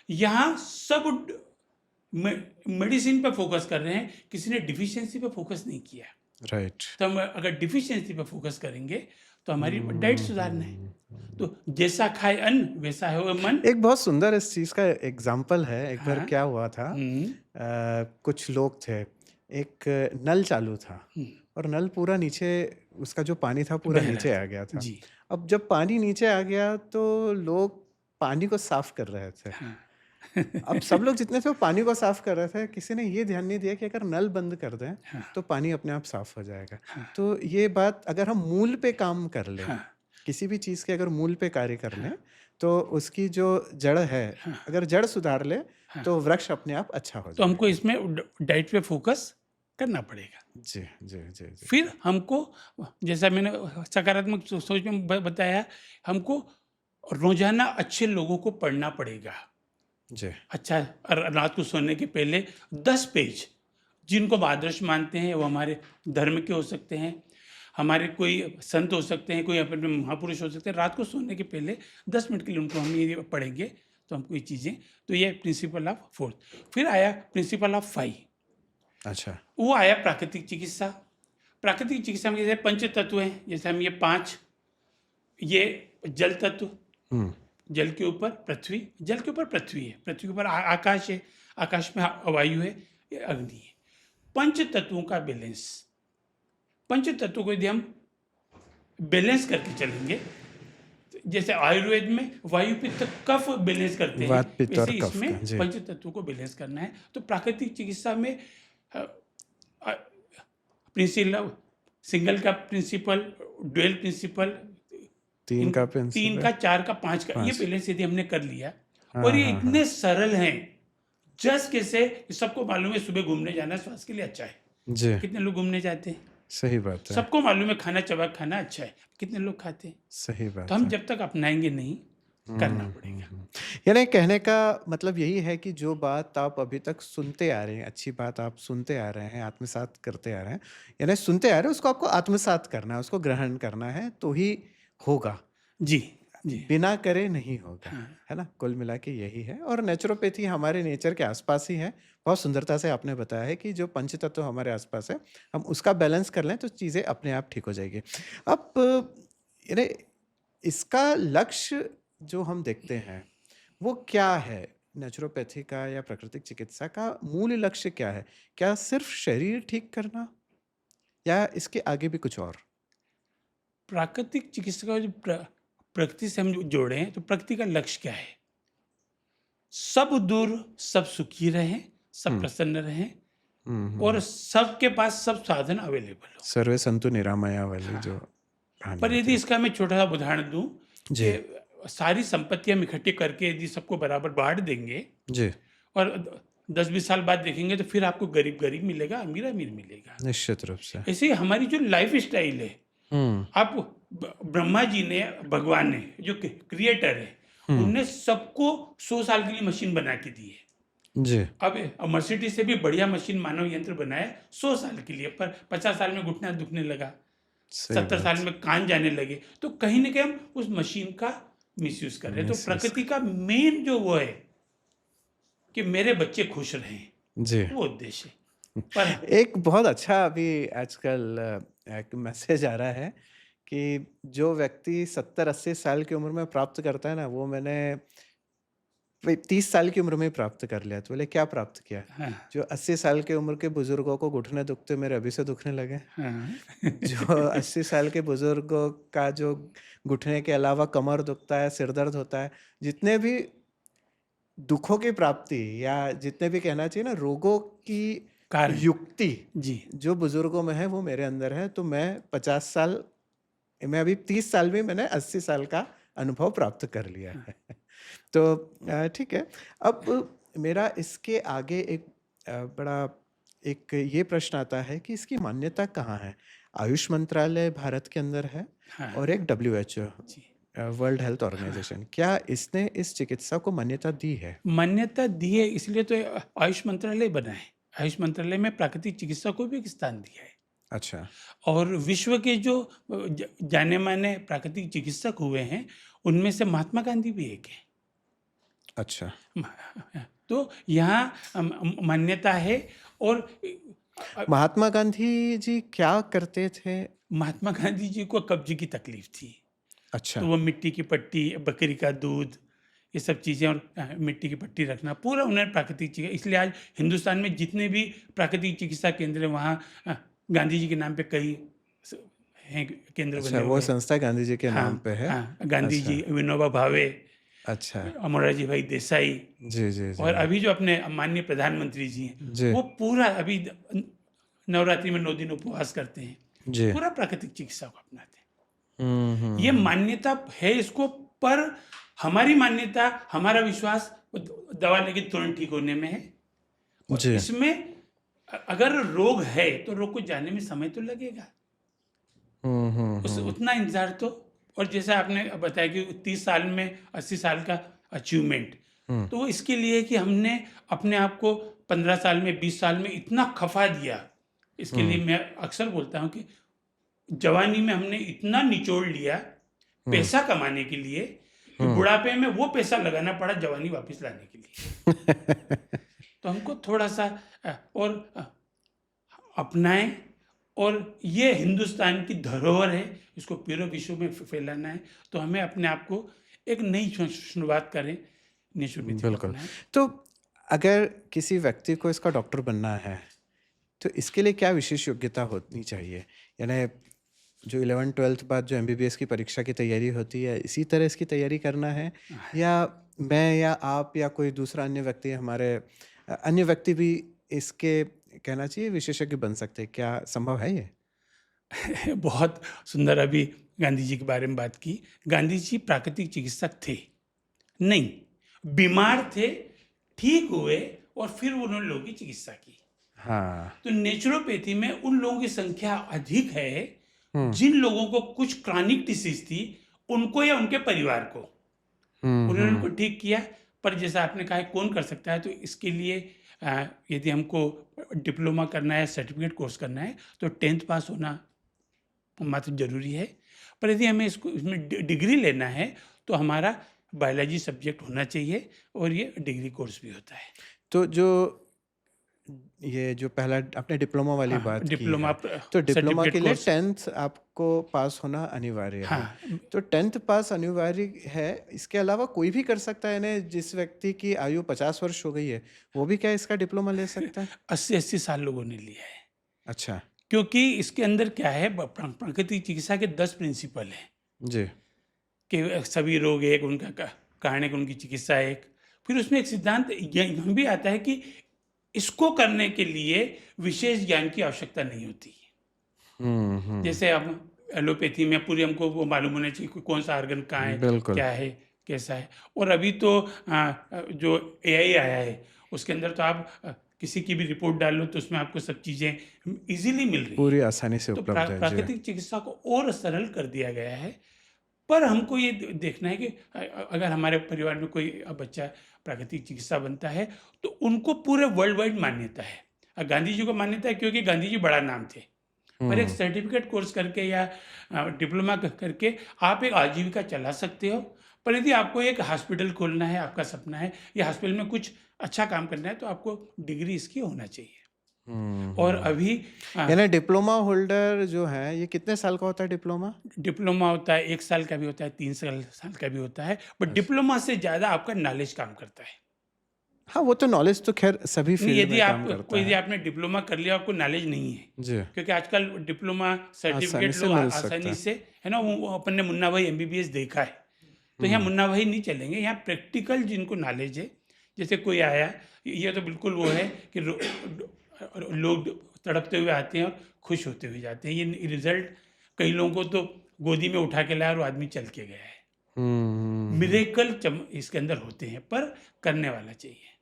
यहाँ सब मेडिसिन पे फोकस कर रहे हैं, किसी ने डिफिशियंसी पे फोकस नहीं किया। राइट। तो हम अगर डिफिशियंसी पे फोकस करेंगे तो हमारी डाइट सुधारना है। तो जैसा खाए अन्न वैसा है वो मन। एक बहुत सुंदर इस चीज का एग्जाम्पल है। एक बार क्या हुआ था, कुछ लोग थे, एक नल चालू था और नल पूरा नीचे, उसका जो पानी था पूरा नीचे आ गया था। अब जब पानी नीचे आ गया तो लोग पानी को साफ कर रहे थे। अब सब लोग जितने थे वो पानी को साफ कर रहे थे, किसी ने ये ध्यान नहीं दिया कि अगर नल बंद कर दें तो पानी अपने आप साफ हो जाएगा। तो ये बात, अगर हम मूल पे काम कर लें, किसी भी चीज़ के अगर मूल पे कार्य कर लें तो उसकी जो जड़ है, अगर जड़ सुधार ले तो वृक्ष अपने आप अच्छा हो जाएगा। तो हमको इसमें डाइट पे फोकस करना पड़ेगा। जी जी जी जी। फिर हमको, जैसा मैंने सकारात्मक सोच में बताया, हमको रोजाना अच्छे लोगों को पढ़ना पड़ेगा। जी। अच्छा, रात को सोने के पहले 10 पेज, जिनको हम आदर्श मानते हैं, वो हमारे धर्म के हो सकते हैं, हमारे कोई संत हो सकते हैं, कोई अपने महापुरुष हो सकते हैं। रात को सोने के पहले 10 मिनट के लिए उनको हम ये पढ़ेंगे तो हमको ये चीज़ें, तो ये प्रिंसिपल ऑफ 4। फिर आया प्रिंसिपल ऑफ 5। अच्छा। वो आया प्राकृतिक चिकित्सा। प्राकृतिक चिकित्सा में जैसे पंच तत्व हैं, जैसे हम ये 5, ये जल तत्व, जल के ऊपर पृथ्वी, जल के ऊपर पृथ्वी है, पृथ्वी के ऊपर आकाश है, आकाश में वायु है, ये अग्नि है। पंच तत्वों का बैलेंस, पंच तत्वों को यदि हम बैलेंस करके चलेंगे, जैसे आयुर्वेद में वायु पित्त कफ बैलेंस करते हैं, वैसे इसमें पंच तत्वों को बैलेंस करना है। तो प्राकृतिक चिकित्सा में प्रिंसिपल, सिंगल का प्रिंसिपल, डुअल प्रिंसिपल, 3 का 3 प्रिंसिपल का, 4 का, 5 का, ये 5 पहले से यदि हमने कर लिया और हाँ, ये हाँ, हाँ। इतने सरल हैं, जस्ट कैसे सबको मालूम है सुबह घूमने जाना स्वास्थ्य के लिए अच्छा है। जी, कितने लोग घूमने जाते हैं? सही बात है, सबको मालूम है खाना चबा खाना अच्छा है, कितने लोग खाते हैं? सही तो बात हम है। जब तक अपनाएंगे नहीं, करना पड़ेगा। यानी कहने का मतलब यही है कि जो बात आप अभी तक सुनते आ रहे हैं, अच्छी बात आप सुनते आ रहे हैं, आत्मसात करते आ रहे हैं, यानी सुनते आ रहे हैं, उसको आपको आत्मसात करना है, उसको ग्रहण करना है, तो ही होगा। जी, जी। बिना करे नहीं होगा, हाँ, है ना? कुल मिला के यही है और नेचुरोपैथी हमारे नेचर के आसपास ही है। बहुत सुंदरता से आपने बताया है कि जो पंच तत्व हमारे आसपास है, हम उसका बैलेंस कर लें तो चीज़ें अपने आप ठीक हो जाएगी। अब यानी इसका लक्ष्य जो हम देखते हैं, वो क्या है? नेचुरोपैथी का या प्राकृतिक चिकित्सा का मूल लक्ष्य क्या है? क्या सिर्फ़ शरीर ठीक करना या इसके आगे भी कुछ और? प्राकृतिक चिकित्सा का जो प्रकृति से हम जो जोड़े हैं, तो प्रकृति का लक्ष्य क्या है? सब दूर, सब सुखी रहें, सब हुँ, प्रसन्न रहें हुँ, हुँ, और हुँ। सबके पास सब साधन अवेलेबल हो। सर्वे संतु निरामया वाली जो हाँ, कहानी पर होती यदि है। इसका मैं छोटा-सा उदाहरण दूँ जी, कि सारी संपत्ति हम इकट्ठी करके यदि सबको बराबर बाँट देंगे जी, और 10-20 साल बाद देखेंगे तो फिर आपको गरीब-गरीब मिलेगा, अमीर-अमीर मिलेगा। निश्चित रूप से। ऐसे ही हमारी जो लाइफ़ स्टाइल है, हुँ, आप ब्रह्मा जी ने, भगवान ने, जो क्रिएटर है, हुँ, उनने सबको 100 साल के लिए मशीन बना के दी है। जी, अब मर्सिडीज से भी बढ़िया मशीन मानव यंत्र बनाया 100 साल के लिए, पर 50 साल में घुटना दुखने लगा, सही 70 साल बात। में कान जाने लगे। तो कहीं न कहीं हम उस मशीन का मिसयूज़ कर रहे हैं। तो मिसयूज़ प्रकृति का मेन जो वो है कि मेरे बच्चे खुश रहें, जी। वो उद्देश्य है। पर एक बहुत अच्छा अभी आजकल एक मैसेज आ रहा है कि जो व्यक्ति 70-80 साल की उम्र में प्राप्त करता है ना, वो मैंने वही 30 साल की उम्र में ही प्राप्त कर लिया। तो बोले क्या प्राप्त किया? हाँ, जो 80 साल की उम्र के बुजुर्गों को घुटने दुखते मेरे अभी से दुखने लगे। हाँ। जो 80 साल के बुजुर्गों का जो घुटने के अलावा कमर दुखता है, सिर दर्द होता है, जितने भी दुखों की प्राप्ति या जितने भी कहना चाहिए ना रोगों की कारण। युक्ति जी। जो बुजुर्गों में है वो मेरे अंदर है। तो मैं 50 साल मैं अभी 30 साल में मैंने 80 साल का अनुभव प्राप्त कर लिया हाँ, है। तो ठीक है। अब मेरा इसके आगे एक बड़ा एक ये प्रश्न आता है कि इसकी मान्यता कहाँ है? आयुष मंत्रालय भारत के अंदर है और हाँ, एक डब्ल्यूएचओ जी। वर्ल्ड हेल्थ हाँ, ऑर्गेनाइजेशन। क्या इसने इस चिकित्सा को मान्यता दी है? मान्यता दी है इसलिए तो आयुष मंत्रालय बना है। आयुष मंत्रालय में प्राकृतिक चिकित्सा को भी एक स्थान दिया है। अच्छा, और विश्व के जो जाने-माने प्राकृतिक चिकित्सक हुए हैं, उनमें से महात्मा गांधी भी एक हैं। अच्छा। तो यहाँ मान्यता है और महात्मा गांधी जी क्या करते थे? महात्मा गांधी जी को कब्ज़ की तकलीफ़ थी। अच्छा। तो वो मिट्टी की पट्टी, बकरी का दूध, ये सब चीज़ें और मिट्टी की पट्टी रखना, पूरा उन्होंने प्राकृतिक चिकित्सा, इसलिए आज हिंदुस्तान में जितने भी प्राकृतिक चिकित्सा केंद्र हैं, वहाँ गांधी जी के नाम पे कई स हैं, केंद्र अच्छा, बने वो हुए हैं। संस्था गांधी जी के नाम हाँ, पे है? हाँ, गांधी अच्छा, जी, विनोबा भावे, अच्छा। मोरारजी भाई देसाई जी, जी, जी, और जी। अभी जो अपने माननीय प्रधानमंत्री जी हैं, जी, वो पूरा अभी नवरात्रि में 9 दिन उपवास करते हैं। जी। पूरा प्राकृतिक चिकित्सा को अपनाते हैं। हुँ, हुँ, ये हुँ। मान्यता है इसको, पर हमारी मान्यता, हमारा विश्वास दवा लेके तुरंत ठीक होने में है और जी। इसमें अगर रोग है तो रोग को जाने में समय तो लगेगा। हुँ, हुँ, उस हुँ। उतना इंतज़ार तो, और जैसे आपने बताया कि 30 साल में 80 साल का अचीवमेंट, हुँ, तो वो इसके लिए कि हमने अपने आप को 15 साल में, 20 साल में इतना खपा दिया। इसके हुँ, लिए मैं अक्सर बोलता हूँ कि जवानी में हमने इतना निचोड़ लिया हुँ, पैसा कमाने के लिए कि हुँ। बुढ़ापे में वो पैसा लगाना पड़ा जवानी वापस लाने के लिए। तो हमको थोड़ा-सा अपनाएँ और ये हिंदुस्तान की धरोहर है, इसको पूरे विश्व में फैलाना है, तो हमें अपने आप को एक नई शुरुआत करें, नेचुरोपैथी को बिल्कुल। अपनाएँ। तो अगर किसी व्यक्ति को इसका डॉक्टर बनना है, तो इसके लिए क्या विशेष योग्यता होनी चाहिए? यानी जो 11th-12th बाद जो एमबीबीएस की परीक्षा की तैयारी होती है, इसी तरह इसकी तैयारी करना है? या मैं या आप या कोई दूसरा अन्य व्यक्ति हमारे अन्य व्यक्ति भी इसके कहना चाहिए विशेषज्ञ बन सकते हैं, क्या संभव है ये? बहुत सुंदर अभी गांधी जी के बारे में बात की। गांधी जी प्राकृतिक चिकित्सक थे नहीं, बीमार थे, ठीक हुए और फिर उन्होंने लोगों की चिकित्सा की। हाँ। तो नेचुरोपैथी में उन लोगों की संख्या अधिक है हम्म जिन लोगों को कुछ क्रॉनिक डिसीज थी, उनको या उनके परिवार को उन्होंने उनको ठीक किया। पर जैसा आपने कहा कौन कर सकता है, तो इसके लिए यदि हमको डिप्लोमा करना है, सर्टिफिकेट कोर्स करना है, तो 10th पास होना मात्र जरूरी है। पर यदि हमें इसमें डिग्री लेना है तो हमारा बायोलॉजी सब्जेक्ट होना चाहिए और ये डिग्री कोर्स भी होता है। तो जो ये जो पहला आपने डिप्लोमा वाली हाँ, बात की डिप्लोमा है, तो डिप्लोमा सर्टिफिकेट के लिए कोर्स। 10th आपको पास होना अनिवार्य है। हाँ, तो 10th पास अनिवार्य है, इसके अलावा कोई भी कर सकता है ना? जिस व्यक्ति की आयु 50 वर्ष हो गई है, वो भी क्या इसका डिप्लोमा ले सकता है? 80-80 साल लोगों ने लिया है, अच्छा। क्योंकि इसके अंदर क्या है, प्राकृतिक चिकित्सा के 10 प्रिंसिपल हैं जी। कि सभी रोग एक, उनका कारण एक, उनकी चिकित्सा एक। फिर उसमें एक सिद्धांत यह भी आता है कि इसको करने के लिए विशेष ज्ञान की आवश्यकता नहीं होती। जैसे हम एलोपैथी में पूरी हमको वो मालूम होना चाहिए कि कौन सा ऑर्गन कहाँ है, बिल्कुल। क्या है, कैसा है। और अभी तो जो एआई आया है, उसके अंदर तो आप किसी की भी रिपोर्ट डाल लो तो उसमें आपको सब चीज़ें इजीली मिल रही पूरी है। आसानी से तो उपलब्ध है। जी। प्राकृतिक चिकित्सा को और सरल कर दिया गया है। पर हमको ये देखना है कि अगर हमारे परिवार में कोई बच्चा प्राकृतिक चिकित्सा बनता है तो उनको पूरे वर्ल्ड वाइड मान्यता है। गांधी जी को मान्यता है क्योंकि गांधी जी बड़ा नाम थे। पर एक सर्टिफिकेट कोर्स करके या डिप्लोमा करके आप एक आजीविका चला सकते हो। पर यदि आपको एक हॉस्पिटल खोलना है, आपका सपना है, या हॉस्पिटल में कुछ अच्छा काम करना है, तो आपको डिग्री इसकी होना चाहिए। और अभी यानी डिप्लोमा होल्डर जो है, ये कितने साल का होता है डिप्लोमा? डिप्लोमा होता है 1 साल का भी होता है, 3 साल का भी होता है। बट डिप्लोमा से ज़्यादा आपका नॉलेज काम करता है। हाँ, वो तो नॉलेज तो खैर सभी नहीं, फील्ड यदि में काम आपको करता यदि है। आपने डिप्लोमा कर लिया, आपको नॉलेज नहीं है, जी। क्योंकि आजकल डिप्लोमा आसानी सर्टिफिकेट से लोग मिल सकता आसानी है। से, है ना, वो अपन ने मुन्ना भाई एमबीबीएस देखा है। तो यहाँ मुन्ना भाई नहीं चलेंगे, यहाँ प्रैक्टिकल जिनको नॉलेज है। जैसे कोई आया, ये तो बिल्कुल वो है कि लोग तड़पते हुए आते हैं और खुश होते हुए जाते हैं। ये रिजल्ट कई लोगों को तो गोदी में उठा के लाया और आदमी चल के गया है। मिरेकल इसके अंदर होते हैं, पर करने वाला चाहिए।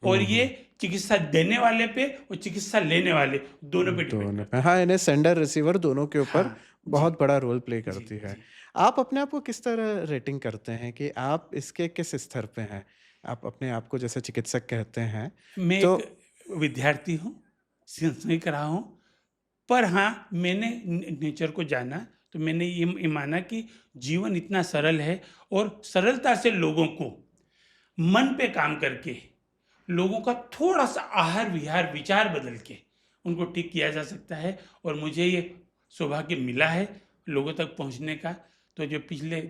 और ये चिकित्सा देने वाले पे और चिकित्सा लेने वाले दोनों पे डिपेंड दोनों करता पे, हाँ, इन्हें सेंडर रिसीवर दोनों के है। ऊपर हाँ, बहुत बड़ा रोल प्ले जी, करती है। जी। आप अपने आप को किस तरह रेटिंग करते हैं कि आप इसके किस स्तर पे हैं? आप अपने आप को जैसे चिकित्सक कहते हैं, मैं तो एक विद्यार्थी हूँ, सीख रहा हूँ। पर हाँ, मैंने नेचर को जाना, तो मैंने ये माना कि जीवन इतना सरल है और सरलता से लोगों को मन पे काम करके, लोगों का थोड़ा-सा आहार विहार विचार बदल के उनको ठीक किया जा सकता है। और मुझे ये सौभाग्य मिला है लोगों तक पहुँचने का। तो जो पिछले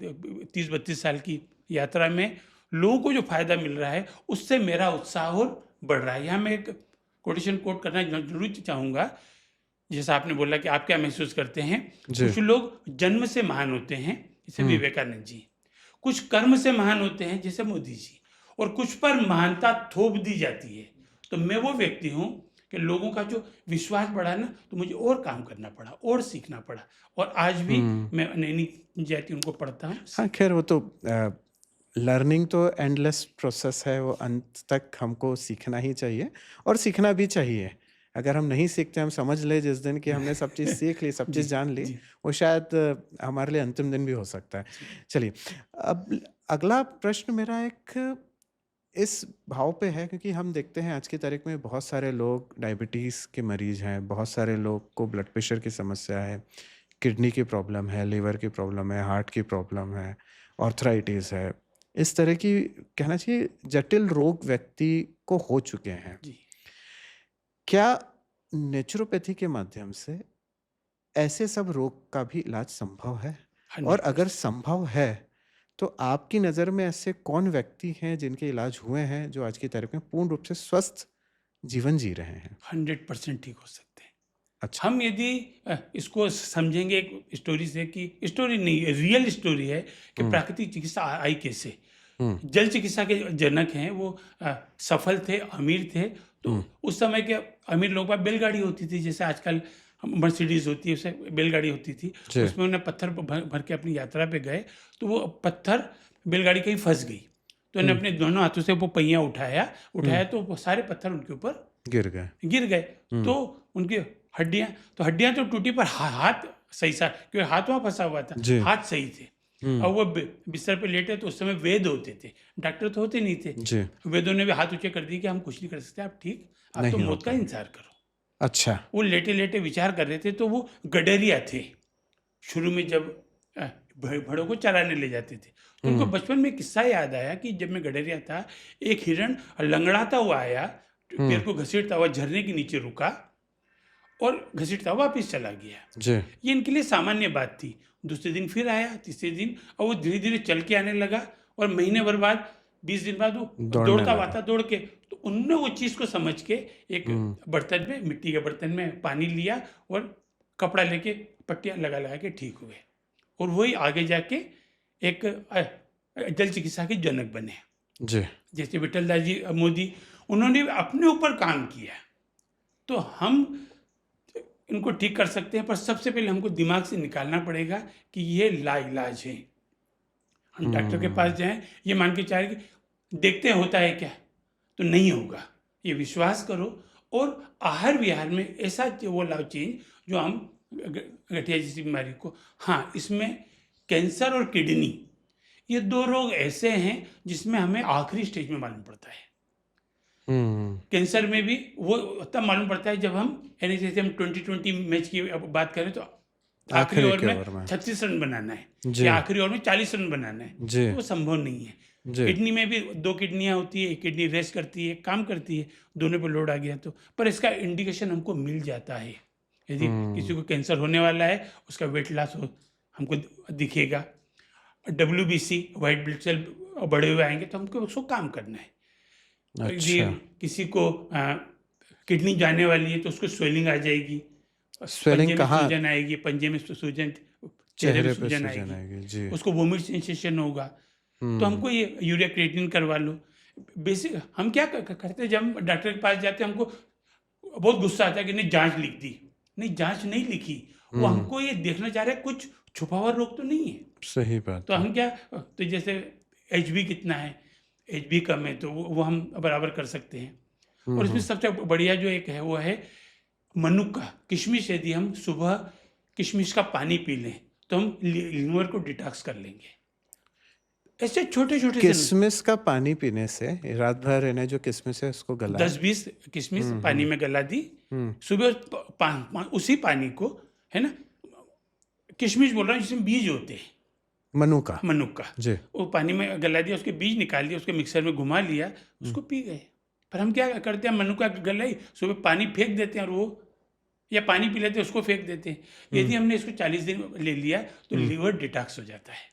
30-32 साल की यात्रा में लोगों को जो फ़ायदा मिल रहा है, उससे मेरा उत्साह और बढ़ रहा है। यहाँ मैं एक कोटेशन कोट करना ज़रूर चाहूँगा। जैसा आपने बोला कि आप क्या महसूस करते हैं? जी। कुछ लोग जन्म से महान होते हैं, जैसे विवेकानंद जी। कुछ कर्म से महान होते हैं, जैसे मोदी जी। और कुछ पर महानता थोप दी जाती है। तो मैं वो व्यक्ति हूँ कि लोगों का जो विश्वास बढ़ा ना, तो मुझे और काम करना पड़ा और सीखना पड़ा। और आज भी मैं नई जाति उनको पढ़ता हूँ। हाँ, खैर वो तो लर्निंग तो एंडलेस प्रोसेस है, वो अंत तक हमको सीखना ही चाहिए और सीखना भी चाहिए। अगर हम नहीं सीखते, हम समझ ले जिस दिन कि हमने सब चीज़ सीख ली, सब जी, चीज़ जान ली, जी। वो शायद हमारे लिए अंतिम दिन भी हो सकता है। चलिए, अब अगला प्रश्न मेरा एक इस भाव पे है, क्योंकि हम देखते हैं आज की तारीख में बहुत सारे लोग डायबिटीज़ के मरीज़ हैं, बहुत सारे लोग को ब्लड प्रेशर की समस्या है, किडनी की प्रॉब्लम है, लिवर की प्रॉब्लम है, हार्ट की प्रॉब्लम है, आर्थराइटिस है। इस तरह की, कहना चाहिए, जटिल रोग व्यक्ति को हो चुके हैं। जी। क्या नेचुरोपैथी के माध्यम से ऐसे सब रोग का भी इलाज संभव है? और 100%। अगर संभव है, तो आपकी नज़र में ऐसे कौन व्यक्ति हैं जिनके इलाज हुए हैं, जो आज की तारीख में पूर्ण रूप से स्वस्थ जीवन जी रहे हैं? 100% ठीक हो सकते हैं। अच्छा। हम यदि इसको समझेंगे एक स्टोरी से, कि स्टोरी नहीं, रियल स्टोरी है कि प्राकृतिक चिकित्सा आई कैसे। जल चिकित्सा के जनक हैं वो, सफल थे, अमीर थे, तो उस समय के अमीर लोगों के पास बैलगाड़ी होती थी, जैसे आजकल मर्सिडीज होती है, उससे बैलगाड़ी होती थी। जी। उसमें उन्हें पत्थर भर भर के अपनी यात्रा पे गए, तो वो पत्थर बैलगाड़ी कहीं फंस गई, तो उन्हें अपने दोनों हाथों से वो पहिया उठाया तो वो सारे पत्थर उनके ऊपर गिर गए। गिर गए। तो उनकी हड्डियां तो टूटी, पर हाथ सही था, क्योंकि हाथ वहाँ फंसा हुआ था, जी। हाथ सही थे। और वो बिस्तर पे लेटे, तो उस समय वैद्य होते थे, डॉक्टर तो होते नहीं थे। जी। वैद्यों ने भी हाथ ऊंचे कर दिए कि हम कुछ नहीं कर सकते, आप ठीक, आप तो नहीं हो मौत का पाएगा। इंतजार करो। अच्छा। वो लेटे लेटे विचार कर रहे थे, तो वो गडरिया थे शुरू में, जब भेड़ों को चराने ले जाते थे। तो उनको बचपन में किस्सा याद आया कि जब मैं गडरिया था, एक हिरण लंगड़ाता हुआ आया, पैर को घसीटता हुआ झरने के नीचे रुका और घसीटता हुआ वापिस चला गया। जी। ये इनके लिए सामान्य बात थी। दूसरे दिन फिर आया, तीसरे दिन, और वो धीरे धीरे चल के आने लगा, और महीने भर बाद, 20 दिन बाद वो दौड़ने दौड़ता हुआ लगा। था, दौड़ के। तो उन्होंने वो चीज़ को समझ के एक बर्तन में, मिट्टी के बर्तन में पानी लिया और कपड़ा लेके पट्टियाँ लगा लगा के ठीक हुए, और वही आगे जाके एक जल चिकित्सा के जनक बने। जी। जैसे विठल दास जी मोदी, उन्होंने अपने ऊपर काम किया। तो हम इनको ठीक कर सकते हैं, पर सबसे पहले हमको दिमाग से निकालना पड़ेगा कि ये लाइलाज है। हम डॉक्टर के पास जाएं, ये मान के चाहे कि देखते हैं होता है क्या, तो नहीं होगा। ये विश्वास करो, और आहार विहार में ऐसा वो लाओ चेंज, जो हम गठिया जैसी बीमारी को, हाँ, इसमें कैंसर और किडनी, ये 2 रोग ऐसे हैं जिसमें हमें आखिरी स्टेज में मालूम पड़ता है। कैंसर में भी वो तब मालूम पड़ता है जब हम, यानी जैसे हम 2020 मैच की अब बात करें, तो आखिरी ओवर में 36 रन बनाना है, या आखिरी ओवर में 40 रन बनाना है, तो वो संभव नहीं है। किडनी में भी 2 किडनियां होती है, एक किडनी रेस्ट करती है, काम करती है, दोनों पे लोड आ गया तो, पर इसका इंडिकेशन हमको मिल जाता है। यदि किसी को कैंसर होने वाला है, उसका वेट लॉस हमको दिखेगा, WBC वाइट ब्लड सेल बढ़े हुए आएंगे, तो हमको उसको काम करना है। यदि किसी को किडनी जाने वाली है, तो उसको स्वेलिंग आ जाएगी, स्वेलिंग कहाँ? सूजन आएगी, पंजे में सूजन, चेहरे पे सूजन आएगी, जी। उसको वोमिट सेंसेशन होगा, तो हमको ये यूरिया क्रिएटिनिन करवा लो। बेसिक हम क्या करते हैं, जब हम डॉक्टर के पास जाते हैं, हमको बहुत गुस्सा आता है कि नहीं जांच लिख दी। नहीं, जांच नहीं लिखी, वो हमको ये देखना चाह रहे हैं कुछ छुपा हुआ रोग तो नहीं है। सही बात। तो हम क्या, तो जैसे HB कितना है, HB कम है, तो वो हम बराबर कर सकते हैं। और इसमें सबसे बढ़िया जो एक है, वो है मनुक्का, किशमिश। यदि हम सुबह किशमिश का पानी पी लें, तो हम लीवर को डिटॉक्स कर लेंगे। ऐसे छोटे छोटे किशमिश का पानी पीने से, रात भर इन्हें जो किशमिश है उसको गला 10-20 किशमिश पानी में गला दी, सुबह उसी पानी को, है ना, किशमिश बोल रहा हूँ जिसमें बीज होते हैं, मनुक्का जी, वो पानी में गला दिया, उसके बीज निकाल दिया, उसके मिक्सर में घुमा लिया, उसको पी गए। पर हम क्या करते हैं, मनुक्का गलाई, सुबह पानी फेंक देते हैं, और वो, या पानी पी लेते हैं, उसको फेंक देते हैं। यदि हमने इसको 40 दिन ले लिया, तो लीवर डिटॉक्स हो जाता है।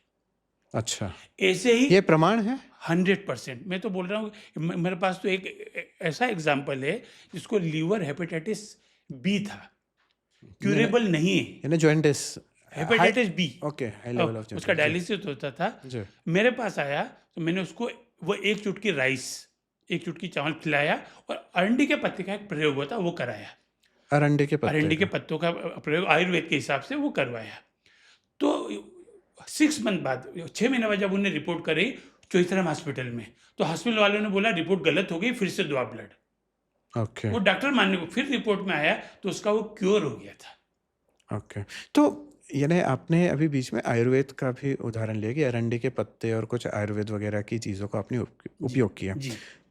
अच्छा, ऐसे ही ये प्रमाण है 100%। मैं तो बोल रहा हूँ, मेरे पास तो एक ऐसा एग्जाम्पल है जिसको लीवर हेपेटाइटिस बी था, क्यूरेबल नहीं है, यानी जॉइंटिस, hepatitis B, okay, high level of उसका डायलिसिस होता था। मेरे पास आया, तो मैंने उसको वो 1 चुटकी राइस, 1 चुटकी चावल खिलाया, और अरंडी के पत्ते का एक प्रयोग होता वो कराया। अरंडी के पत्तों का प्रयोग आयुर्वेद के हिसाब से वो करवाया। तो 6 मंथ बाद, 6 महीने बाद, जब उन्हें रिपोर्ट करी चोइथराम हॉस्पिटल में, तो हॉस्पिटल वालों ने बोला रिपोर्ट गलत हो गई, फिर से दो ब्लड। ओके। वो डॉक्टर मानने को फिर रिपोर्ट में आया, तो उसका वो क्योर हो गया था। ओके। तो यानी आपने अभी बीच में आयुर्वेद का भी उदाहरण लिया कि अरंडी के पत्ते और कुछ आयुर्वेद वगैरह की चीज़ों का आपने उपयोग किया।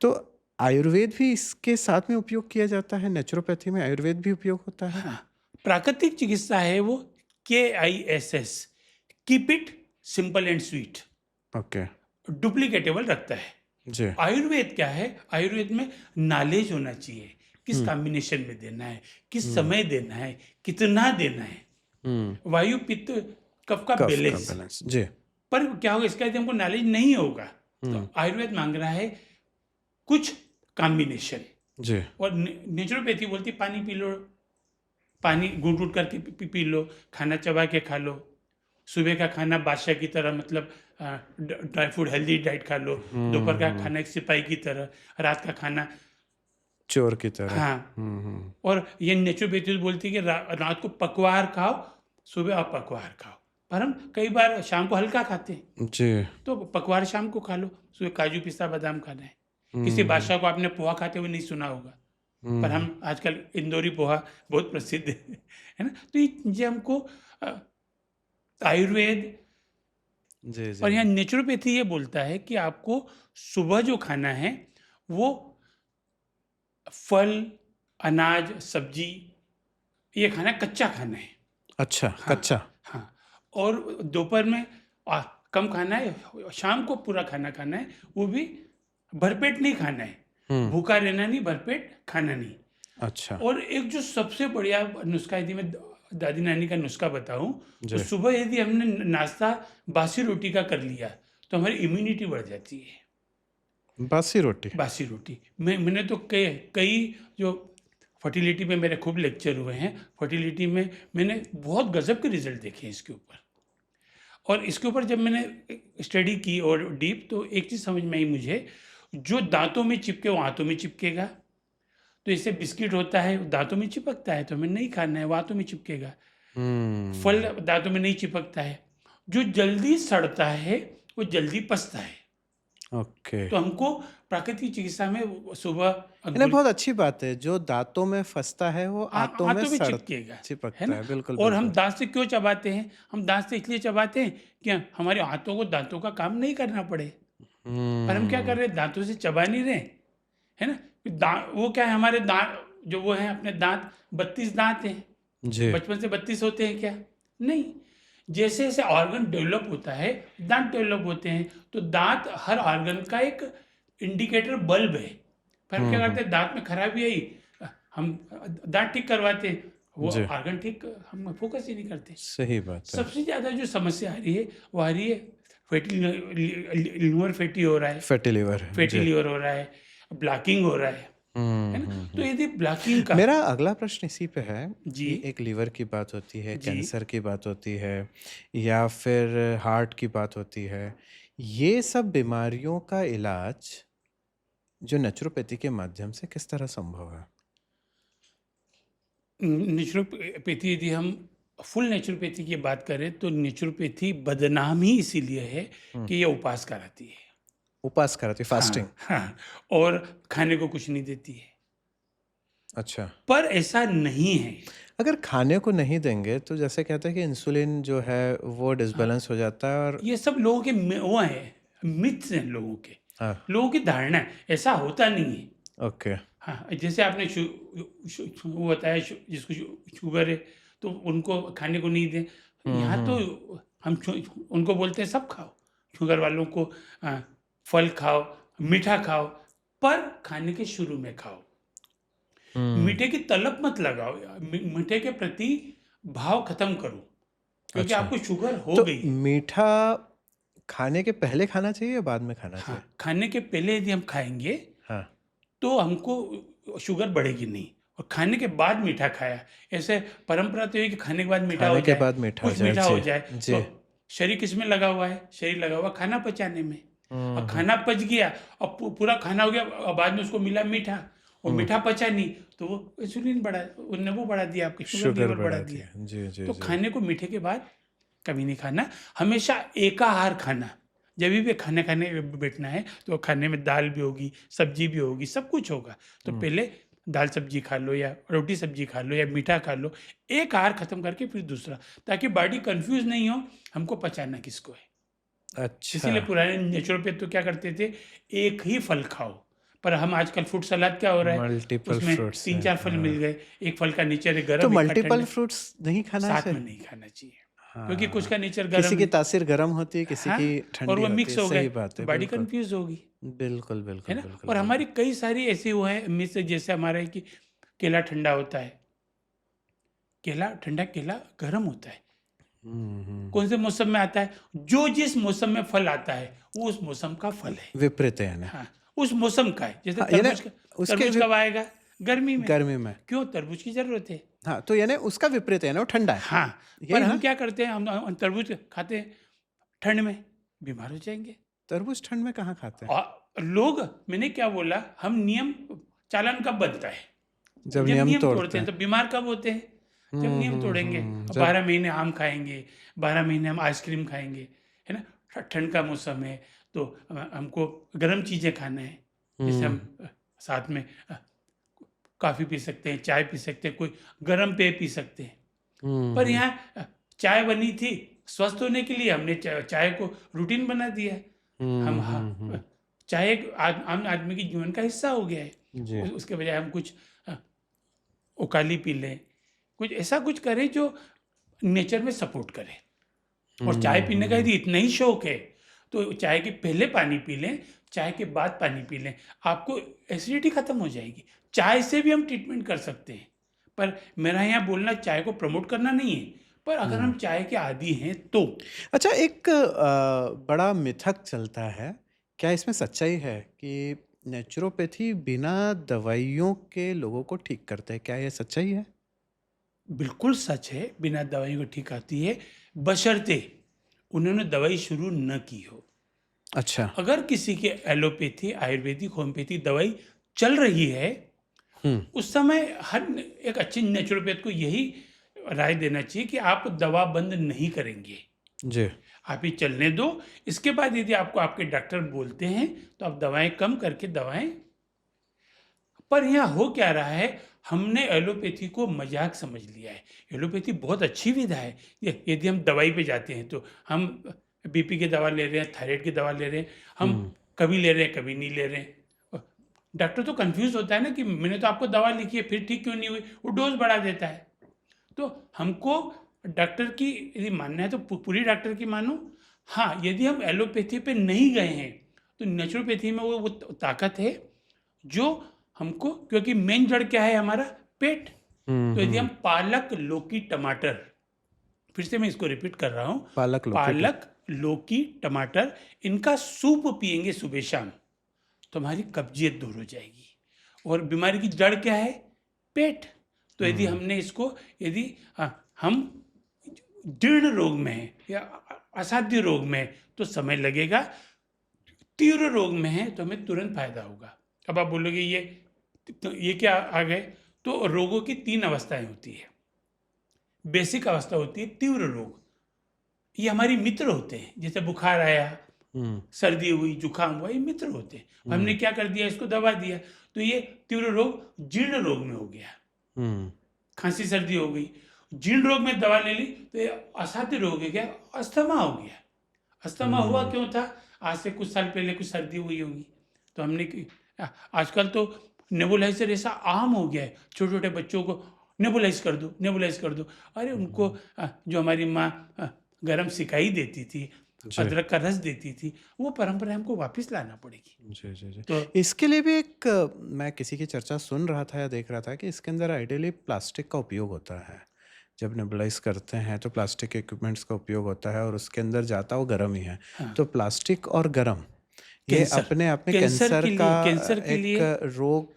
तो आयुर्वेद भी इसके साथ में उपयोग किया जाता है, नेचुरोपैथी में आयुर्वेद भी उपयोग होता है? हाँ, प्राकृतिक चिकित्सा है वो, KISS, keep it simple and sweet. Okay. Duplicatable रखता है जी। आयुर्वेद क्या है, आयुर्वेद में नॉलेज होना चाहिए, किस कॉम्बिनेशन में देना है, किस समय देना है, कितना देना है, वायु पित्त कफ का बैलेंस। जी। पर क्या होगा, इसका यदि हमको नॉलेज नहीं होगा, तो आयुर्वेद मांग रहा है कुछ कॉम्बिनेशन। जी। और नेचुरोपैथी बोलती पानी पी लो, पानी घूट करके पी लो, खाना चबा के खा लो, सुबह का खाना बादशाह की तरह, मतलब ड्राई फूड हेल्दी डाइट खा लो, दोपहर का खाना एक सिपाही की तरह, रात का खाना चोर की तरह। हाँ, हम्म। और ये नेचुरोपैथी बोलती है कि रात को पकवार खाओ, सुबह अपकवार खाओ। पर हम कई बार शाम को हल्का खाते हैं, जी। तो पकवार शाम को खा लो, सुबह काजू पिस्ता बादाम खाना है। किसी हम्म बादशाह को आपने पोहा खाते हुए नहीं सुना होगा, पर हम्म। हम आजकल इंदौरी पोहा बहुत प्रसिद्ध है ना? तो ये चीज़ें हमको आयुर्वेद जी जी और यहाँ जी। नेचुरोपैथी ये बोलता है कि आपको सुबह जो खाना है वो फल, अनाज, सब्जी, ये खाना कच्चा खाना है। अच्छा, हाँ, कच्चा। हाँ। और दोपहर में कम खाना है, शाम को पूरा खाना खाना है, वो भी भरपेट नहीं खाना है। हम्म। भूखा रहना नहीं, भरपेट खाना नहीं। अच्छा। और एक जो सबसे बढ़िया नुस्खा, यदि मैं दादी नानी का नुस्खा बताऊं, तो जी। सुबह यदि हमने नाश्ता बासी रोटी का कर लिया तो हमारी इम्यूनिटी बढ़ जाती है। बासी रोटी। बासी रोटी मैंने तो कई कई जो फर्टिलिटी में मेरे खूब लेक्चर हुए हैं, फर्टिलिटी में मैंने बहुत गजब के रिजल्ट देखे हैं इसके ऊपर। और इसके ऊपर जब मैंने स्टडी की और डीप, तो एक चीज़ समझ में आई मुझे, जो दांतों में चिपके वो हाथों में चिपकेगा। तो इससे बिस्किट होता है, दांतों में चिपकता है, तो हमें नहीं खाना है, वो हाथों में चिपकेगा। फल हम्म। दांतों में नहीं चिपकता है। जो जल्दी सड़ता है वो जल्दी पचता है। ओके। तो हमको प्राकृतिक चिकित्सा में सुबह इन्हें बहुत अच्छी बात है, जो दांतों में फंसता है वो आंतों में हाथों में सड़ चिपकेगा, है चिपकता ना? है। बिल्कुल और हम बिल्कुल। दांत से क्यों चबाते हैं? हम दांत से इसलिए चबाते हैं कि हमारे हाथों को दांतों का काम नहीं करना पड़े। पर हम क्या कर हम्म। रहे हैं? दांतों से चबा नहीं रहे, है ना? वो क्या है, हमारे दांत जो वो है अपने दांत 32 दांत हैं। जी। बचपन से 32 होते हैं क्या? नहीं। जैसे जैसे ऑर्गन डेवलप होता है, दांत डेवलप होते हैं। तो दांत हर ऑर्गन का एक इंडिकेटर बल्ब है। पर हम क्या करते हैं, दांत में खराबी आई, हम दांत ठीक करवाते हैं, वो जी। ऑर्गन ठीक हम फोकस ही नहीं करते। सही बात है। सबसे ज़्यादा जो समस्या आ रही है वो आ रही है फैटी लिवर, फैटी हो रहा है, फैटी लिवर है फैटी जी। लिवर हो रहा है, ब्लॉकिंग हो रहा है ना? तो हम्म। यदि ब्लॉकिंग का मेरा अगला प्रश्न इसी पे है जी कि एक लीवर की बात होती है, जी कैंसर की बात होती है, या फिर हार्ट की बात होती है। ये सब बीमारियों का इलाज जो नेचुरोपैथी के माध्यम से किस तरह संभव है? नेचुरोपैथी, यदि हम फुल नेचुरोपैथी की बात करें तो नेचुरोपैथी बदनाम ही इसीलिए है हम्म। कि ये उपवास कराती है। उपास कराती, फास्टिंग। हाँ हाँ, और खाने को कुछ नहीं देती है। अच्छा। पर ऐसा नहीं है। अगर खाने को नहीं देंगे तो जैसे कहते हैं कि इंसुलिन जो है वो हाँ, डिसबैलेंस हो जाता है और ये सब लोगों के वो हैं, मिथ्स हैं लोगों के, हाँ। लोगों की धारणा है, ऐसा होता नहीं है। ओके। हाँ, जैसे आपने वो बताया, जिसको शुगर है तो उनको खाने को नहीं दें। यहाँ तो हम्म। हम उनको बोलते हैं सब खाओ, शुगर वालों को फल खाओ, मीठा खाओ, पर खाने के शुरू में खाओ। मीठे की तलब मत लगाओ, मीठे के प्रति भाव खत्म करो, क्योंकि अच्छा, आपको शुगर हो तो गई है। मीठा खाने के पहले खाना चाहिए या बाद में खाना हाँ, चाहिए? खाने के पहले यदि हम खाएंगे हाँ। तो हमको शुगर बढ़ेगी नहीं। और खाने के बाद मीठा खाया, ऐसे परंपरा तो है कि खाने के बाद मीठा हो खाने के जाए, बाद मीठा हो कुछ जाए। मीठा हो जी जाए। जी। तो शरीर किस में लगा हुआ है? शरीर लगा हुआ खाना पचाने में। और हम्म खाना पच गया और पूरा खाना हो गया और बाद में उसको मिला मीठा, और मीठा पचा नहीं, तो वो इंसुलिन बढ़ा, उनने वो बढ़ा दिया, आपके शुगर शुगर लेवल बढ़ा बढ़ा दिया। दिया। जी जी तो जी। खाने को मीठे के बाद कभी नहीं खाना, हमेशा एकाहार खाना। जब भी खाने खाने बैठना है तो खाने में दाल भी होगी, सब्जी भी होगी, सब कुछ होगा। तो पहले दाल सब्जी खा लो या रोटी सब्जी खा लो या मीठा खा लो, एक आहार खत्म करके फिर दूसरा, ताकि बॉडी कंफ्यूज नहीं हो हमको पचाना किसको है। अच्छा। इसीलिए पुराने नेचुरोपैथ तो क्या करते थे, एक ही फल खाओ। पर हम आजकल फ्रूट सलाद क्या हो रहा है, मल्टीपल उसमें फ्रूट्स है, 3-4 फल हाँ। मिल गए, एक फल का नेचर है तो गर्म, एक का मल्टीपल ठंडा। फ्रूट्स नहीं खाना साथ में चाहिए? नहीं खाना चाहिए, क्योंकि कुछ हाँ, का नेचर किसी गर्म की है। तासीर गर्म होती है, किसी हाँ, की और ठंडी वो होती है। मिक्स हो गए सही बात तो है, बॉडी बिल्कुल कंफ्यूज होगी, बिल्कुल है बिल्कुल ना? बिल्कुल और हमारी बिल्कुल। कई सारी ऐसी वो है मिस, जैसे हमारा है कि केला ठंडा होता है, केला ठंडा, केला गर्म होता है। कौन से मौसम में आता है? जो जिस मौसम में फल आता है वो उस मौसम का फल है। विपरीत है यानी। हाँ, उस मौसम का है। जैसे हाँ, यानी उसके तरबूज कब आएगा? गर्मी में। गर्मी में। क्यों? तरबूज की जरूरत है। हाँ, तो यानी उसका विपरीत है ना, वो ठंडा है। हाँ, पर यही हम ना? क्या करते हैं, हम तरबूज खाते हैं ठंड में, बीमार हो जाएंगे। तरबूज ठंड में कहाँ खाते हैं? और लोग, मैंने क्या बोला, हम नियम चालान कब बनता है? जब जब नियम नियम तोड़ते तोड़ते हैं। हैं। तो बीमार कब होते हैं? जब नियम तोड़ेंगे। जब 12 महीने आम खाएँगे, 12 महीने हम आइसक्रीम खाएँगे, है ना? ठंड का मौसम है तो हमको गर्म चीज़ें खाना है। जैसे हम साथ में कॉफ़ी पी सकते हैं, चाय पी सकते हैं, कोई गर्म पेय पी सकते हैं। पर यहाँ चाय बनी थी स्वस्थ होने के लिए, हमने चाय को रूटीन बना दिया है। हम चाय एक आम आदमी के जीवन का हिस्सा हो गया है। जी। उसके बजाय हम कुछ उकाली पी लें, कुछ ऐसा कुछ करें जो नेचर में सपोर्ट करे। और चाय पीने का यदि इतना ही शौक है तो चाय के पहले पानी पी लें, चाय के बाद पानी पी लें, आपको एसिडिटी खत्म हो जाएगी। चाय से भी हम ट्रीटमेंट कर सकते हैं। पर मेरा यहाँ बोलना चाय को प्रमोट करना नहीं है, पर अगर हम चाय के आदी हैं तो। अच्छा, एक बड़ा मिथक चलता है, क्या इसमें सच्चाई है कि नेचुरोपैथी बिना दवाइयों के लोगों को ठीक करता है? क्या ये सच्चाई है? बिल्कुल सच है, बिना दवाई को ठीक आती है, बशर्ते उन्होंने दवाई शुरू न की हो। अच्छा। अगर किसी के एलोपैथी, आयुर्वेदिक, होम्योपैथी दवाई चल रही है, उस समय हर एक अच्छे नेचुरोपैथ को यही राय देना चाहिए कि आप दवा बंद नहीं करेंगे, जी। आप ये चलने दो। इसके बाद यदि आपको आपके डॉक्टर बोलते हैं तो आप दवाएं कम करके दवाएं। पर यहाँ हो क्या रहा है, हमने एलोपैथी को मजाक समझ लिया है। एलोपैथी बहुत अच्छी विधा है। यदि हम दवाई पे जाते हैं तो हम बीपी की दवा ले रहे हैं, थायराइड की दवा ले रहे हैं, हम कभी ले रहे हैं कभी नहीं ले रहे हैं। डॉक्टर तो कंफ्यूज होता है ना कि मैंने तो आपको दवा लिखी है फिर ठीक क्यों नहीं हुई, वो डोज बढ़ा देता है। तो हमको डॉक्टर की यदि मानना है तो पूरी डॉक्टर की मानो। हाँ, यदि हम एलोपैथी पे नहीं गए हैं तो नेचुरोपैथी में वो ताकत है जो हमको, क्योंकि मेन जड़ क्या है हमारा, पेट। तो यदि हम पालक, लौकी, टमाटर, फिर से मैं इसको रिपीट कर रहा हूँ, पालक, लौकी, टमाटर, इनका सूप पिएंगे सुबह शाम तो हमारी कब्जियत दूर हो जाएगी। और बीमारी की जड़ क्या है, पेट। तो यदि हमने इसको, यदि हम जीर्ण रोग में है या असाध्य रोग में है तो समय लगेगा, तीव्र रोग में है तो हमें तुरंत फायदा होगा। अब आप बोलोगे ये क्या आ गए, तो रोगों की 3 अवस्थाएं होती है। बेसिक अवस्था होती है तीव्र रोग, ये हमारी मित्र होते हैं। जैसे बुखार आया, सर्दी हुई, जुकाम हुआ, ये मित्र होते हैं। हमने क्या कर दिया, इसको दबा दिया तो ये तीव्र रोग जीर्ण रोग में हो गया। खांसी सर्दी हो गई, जीर्ण रोग में दवा ले ली तो ये असाध्य रोग है, क्या, अस्थमा हो गया। अस्थमा हुआ क्यों था, आज से कुछ साल पहले कुछ सर्दी हुई होगी तो हमने, आजकल तो नेबुलाइजर ऐसा आम हो गया है, छोटे छोटे बच्चों को नेबुलाइज कर दो, नेबुलाइज कर दो। अरे उनको जो हमारी माँ गरम सिकाई देती थी, अदरक का रस देती थी, वो परंपरा हमको वापस लाना पड़ेगी। जी जी जी। तो इसके लिए भी एक मैं किसी की चर्चा सुन रहा था या देख रहा था कि इसके अंदर आइडियली प्लास्टिक का उपयोग होता है। जब नेबुलाइज करते हैं तो प्लास्टिक इक्विपमेंट्स का उपयोग होता है और उसके अंदर जाता वो गर्म ही है। तो प्लास्टिक और गर्म ये कैंसर, अपने आप में कैंसर कैंसर के लिए, का कैंसर के लिए, एक रोग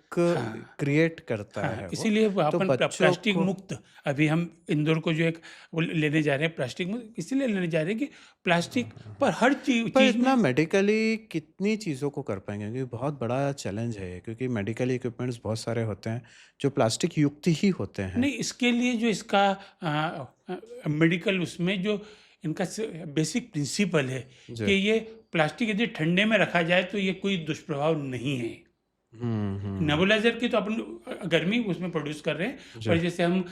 क्रिएट करता है हाँ, वो। इसीलिए वो तो अपन बच्चों प्लास्टिक को मुक्त, अभी हम इंदौर को जो एक वो लेने जा रहे हैं प्लास्टिक मुक्त, इसीलिए लेने जा रहे हैं कि प्लास्टिक पर हर पर चीज इतना में। मेडिकली कितनी चीज़ों को कर पाएंगे, क्योंकि बहुत बड़ा चैलेंज है ये, क्योंकि मेडिकल इक्विपमेंट्स बहुत सारे होते हैं जो प्लास्टिक युक्त ही होते हैं। नहीं, इसके लिए जो इसका मेडिकल उसमें जो इनका बेसिक प्रिंसिपल है जी। कि ये प्लास्टिक यदि ठंडे में रखा जाए तो ये कोई दुष्प्रभाव नहीं है। नेबुलाइजर की तो अपन गर्मी उसमें प्रोड्यूस कर रहे हैं, पर जैसे हम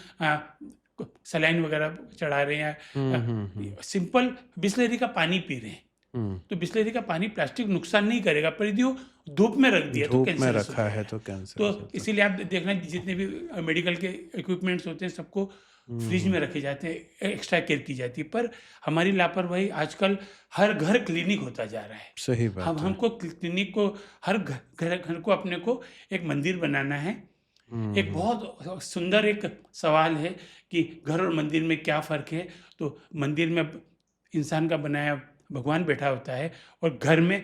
सलाइन वगैरह चढ़ा रहे हैं, सिंपल बिस्लेरी का पानी पी रहे हैं तो बिस्लेरी का पानी प्लास्टिक नुकसान नहीं करेगा, पर यदि वो धूप में रख दिया तो धूप में कैंसर रखा है तो कैंसर हो तो सकता है। इसीलिए आप देखना जितने भी मेडिकल के इक्विपमेंट्स होते हैं सबको फ्रिज में रखे जाते हैं, एक्स्ट्रा केयर की जाती है। पर हमारी लापरवाही, आजकल हर घर क्लिनिक होता जा रहा है। सही बात है। हमको क्लिनिक को, हर घर को अपने को एक मंदिर बनाना है। एक बहुत सुंदर एक सवाल है कि घर और मंदिर में क्या फ़र्क है। तो मंदिर में इंसान का बनाया भगवान बैठा होता है और घर में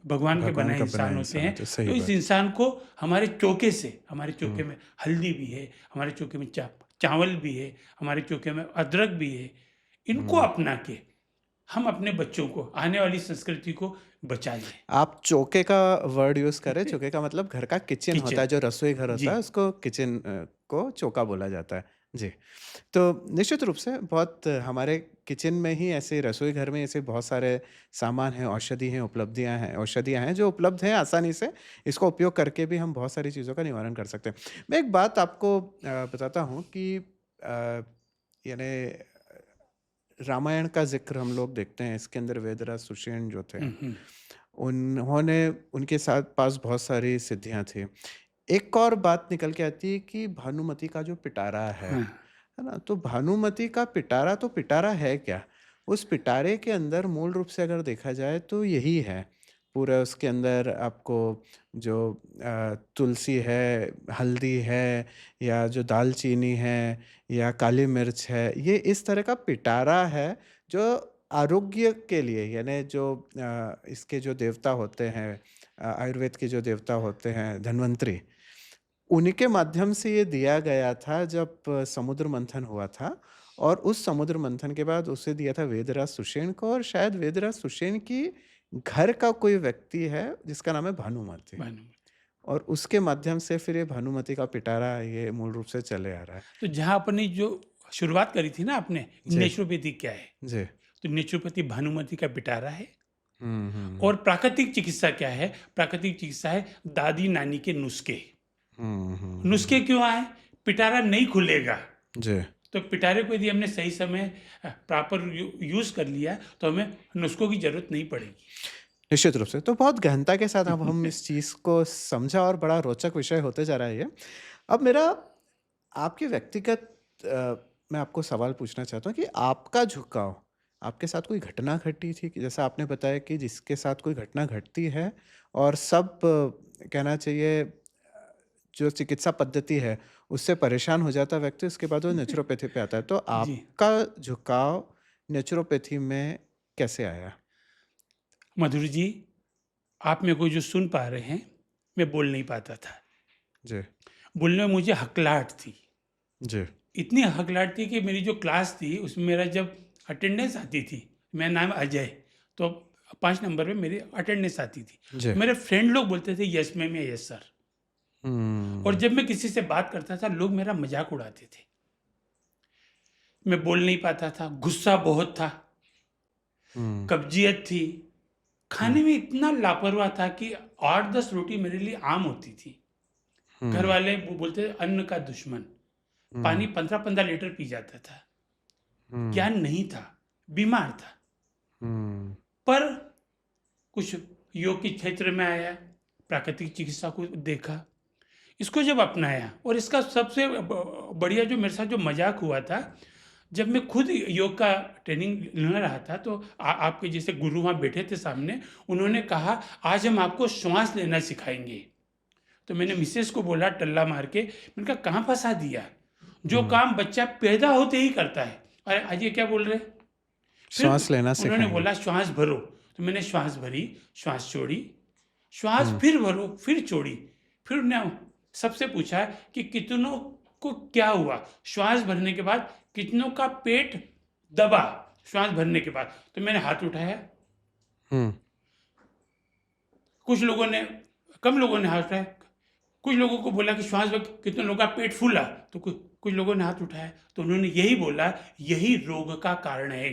भगवान के बनाए इंसान होते हैं। तो इस इंसान को हमारे चौके से, हमारे चौके में हल्दी भी है, हमारे चौके में चावल भी है, हमारे चौके में अदरक भी है, इनको अपना के हम अपने बच्चों को, आने वाली संस्कृति को बचा ले। आप चौके का वर्ड यूज़ करें, चौके का मतलब घर का किचन होता किचन। है, जो रसोई घर जी। होता है उसको किचन को चौका बोला जाता है। जी। तो निश्चित रूप से बहुत हमारे किचन में ही ऐसे रसोई घर में ऐसे बहुत सारे सामान हैं, औषधि हैं, औषधियाँ हैं जो उपलब्ध हैं आसानी से। इसका उपयोग करके भी हम बहुत सारी चीज़ों का निवारण कर सकते हैं। मैं एक बात आपको बताता हूँ कि यानी रामायण का ज़िक्र हम लोग देखते हैं, इसके अंदर वेदराज सुषेण जो थे, हुँ, हुँ। उन्होंने उनके साथ पास बहुत सारी सिद्धियाँ थी। एक और बात निकल के आती है कि भानुमति का जो पिटारा हाँ। है ना? तो भानुमति का पिटारा तो पिटारा है क्या? उस पिटारे के अंदर मूल रूप से अगर देखा जाए तो यही है। पूरा उसके अंदर आपको जो तुलसी है, हल्दी है या जो दालचीनी है या काली मिर्च है, ये इस तरह का पिटारा है जो आरोग्य के लिए यानी जो इसके जो देवता होते हैं आयुर्वेद के जो देवता होते हैं धन्वंतरी, उन्हीं माध्यम से ये दिया गया था जब समुद्र मंथन हुआ था और उस समुद्र मंथन के बाद उसे दिया था वेदराज सुषेण को और शायद वेदराज सुषेण की घर का कोई व्यक्ति है जिसका नाम है भानुमति भानुमति। और उसके माध्यम से फिर ये भानुमति का पिटारा ये मूल रूप से चले आ रहा है। तो जहाँ अपनी जो शुरुआत करी थी ना आपने, जी, नेचुरोपैथी क्या है? जी। तो नेचुरोपैथी भानुमति का पिटारा है। हुँ, हुँ, और प्राकृतिक चिकित्सा क्या है? प्राकृतिक चिकित्सा है दादी-नानी के नुस्खे। हुँ, हुँ, नुस्खे क्यों आए? पिटारा नहीं खुलेगा। जी। तो पिटारे को यदि हमने सही समय प्रॉपर यूज़ कर लिया, तो हमें नुस्खों की ज़रूरत नहीं पड़ेगी। निश्चित रूप से। तो बहुत गहनता के साथ अब हम इस चीज़ को समझा और बड़ा रोचक विषय होते जा रहा है ये। अब मेरा आपके व्यक्तिगत मैं आपको सवाल पूछना चाहता हूँ कि आपका झुकाव, आपके साथ कोई घटना घटी थी कि जैसा आपने बताया कि जिसके साथ कोई घटना घटती है और सब कहना चाहिए जो चिकित्सा पद्धति है, उससे परेशान हो जाता है व्यक्ति, उसके बाद वो नेचुरोपैथी पे आता है। तो जी। आपका झुकाव नेचुरोपैथी में कैसे आया? मधुर जी, आप मेरे को जो सुन पा रहे हैं, मैं बोल नहीं पाता था। जी, बोलने में मुझे हकलाहट थी। जी, इतनी हकलाहट थी कि मेरी जो क्लास थी, उसमें मेरा जब अटेंडेंस आती थी, मेरा नाम अजय, तो 5 नंबर पे मेरी अटेंडेंस आती थी। जी। मेरे फ्रेंड लोग बोलते थे, "यस मैम" या "यस सर।" और हुँ, जब मैं किसी से बात करता था, लोग मेरा मज़ाक उड़ाते थे। मैं बोल नहीं पाता था, गुस्सा बहुत था, हुँ, कब्ज़ियत थी, हुँ, खाने में इतना लापरवाह था कि 8-10 रोटी मेरे लिए आम होती थी। घर हुँ, वाले वो बोलते थे, "अन्न का दुश्मन।" हुँ, पानी 15-15 लीटर पी जाता था। हुँ, ज्ञान नहीं था, बीमार था। हुँ, पर कुछ योग के क्षेत्र में आया, प्राकृतिक चिकित्सा को देखा, इसको जब अपनाया और इसका सबसे बढ़िया जो मेरे साथ जो मज़ाक हुआ था, जब मैं खुद योग का ट्रेनिंग ले रहा था, तो आपके जैसे गुरु वहाँ बैठे थे सामने, उन्होंने कहा, "आज हम आपको श्वास लेना सिखाएँगे।" तो मैंने मिसेज़ को बोला टल्ला मार के, मैंने कहा, "कहाँ फँसा दिया? जो हुँ। काम बच्चा पैदा होते ही करता है और आज ये क्या बोल रहे हैं?" फिर श्वास लेना उन्होंने सिखाएँगे। बोला श्वास भरो, तो मैंने श्वास भरी, श्वास छोड़ी, श्वास हुँ, फिर भरो, फिर छोड़ी। फिर उन्होंने सबसे पूछा कि कितनों को क्या हुआ? श्वास भरने के बाद कितनों का पेट दबा श्वास भरने के बाद? तो मैंने हाथ उठाया, हुँ, कुछ लोगों ने कम लोगों ने हाथ उठाया, कुछ लोगों को बोला कि श्वास भर कितने लोगों का पेट फूला, तो कुछ लोगों ने हाथ उठाया, तो उन्होंने यही बोला, यही रोग का कारण है।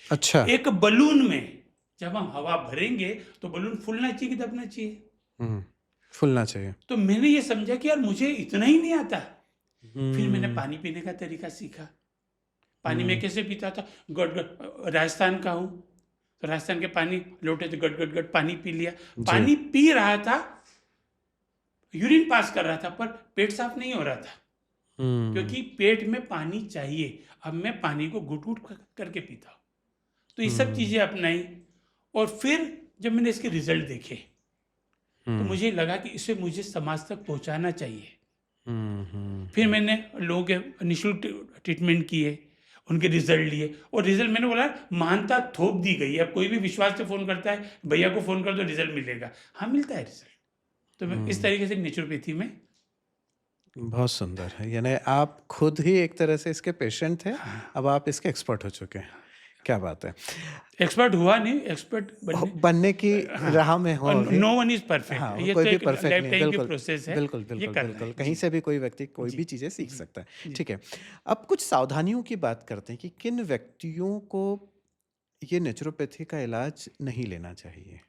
अच्छा। एक बलून में जब हम हवा भरेंगे तो बलून फूलना चाहिए कि दबना चाहिए? हुँ, फूलना चाहिए। तो मैंने ये समझा कि यार मुझे इतना ही नहीं आता। फिर मैंने हुँ, पानी पीने का तरीका सीखा। पानी मैं हुँ, कैसे पीता था? गट-गट राजस्थान का हूँ, तो राजस्थान के पानी लोटे से गट-गट-गट पानी पी लिया। जी। पानी पी रहा था, यूरिन पास कर रहा था पर पेट साफ नहीं हो रहा था, हुँ, क्योंकि पेट में पानी चाहिए। अब मैं पानी को घुट-घुट करके पीता हूँ। तो ये सब हुँ, चीज़ें अपनाई और फिर जब मैंने इसके रिज़ल्ट देखे, तो हुँ, मुझे लगा कि इसे मुझे समाज तक पहुँचाना चाहिए। हुँ, हुँ, फिर हुँ। मैंने लोगों के निःशुल्क ट्रीटमेंट किए, उनके रिज़ल्ट लिए और रिज़ल्ट मैंने बोला महानता थोप दी गई है। अब कोई भी विश्वास से फ़ोन करता है, भैया को फ़ोन कर दो रिज़ल्ट मिलेगा। हाँ, मिलता है रिज़ल्ट। तो मैं इस हुँ, तरीके से नेचुरोपैथी में बहुत सुंदर है। यानी आप खुद ही एक तरह से इसके पेशेंट थे, हाँ, अब आप इसके एक्सपर्ट हो चुके हैं। क्या बात है। एक्सपर्ट हुआ नहीं, एक्सपर्ट बनने बनने की हाँ, राह में हो और अभी। No one is perfect. हाँ, ये कोई तो भी एक परफेक्ट लाइफ नहीं है। टाइम की बिल्कुल, प्रोसेस है, बिल्कुल, ये बिल्कुल, करना बिल्कुल। है। कहीं जी, से भी कोई व्यक्ति कोई जी, भी चीज़ें सीख जी, सकता है। जी। ठीक है। अब कुछ सावधानियों की बात करते हैं कि किन व्यक्तियों को ये नेचुरोपैथी का इलाज नहीं लेना चाहिए?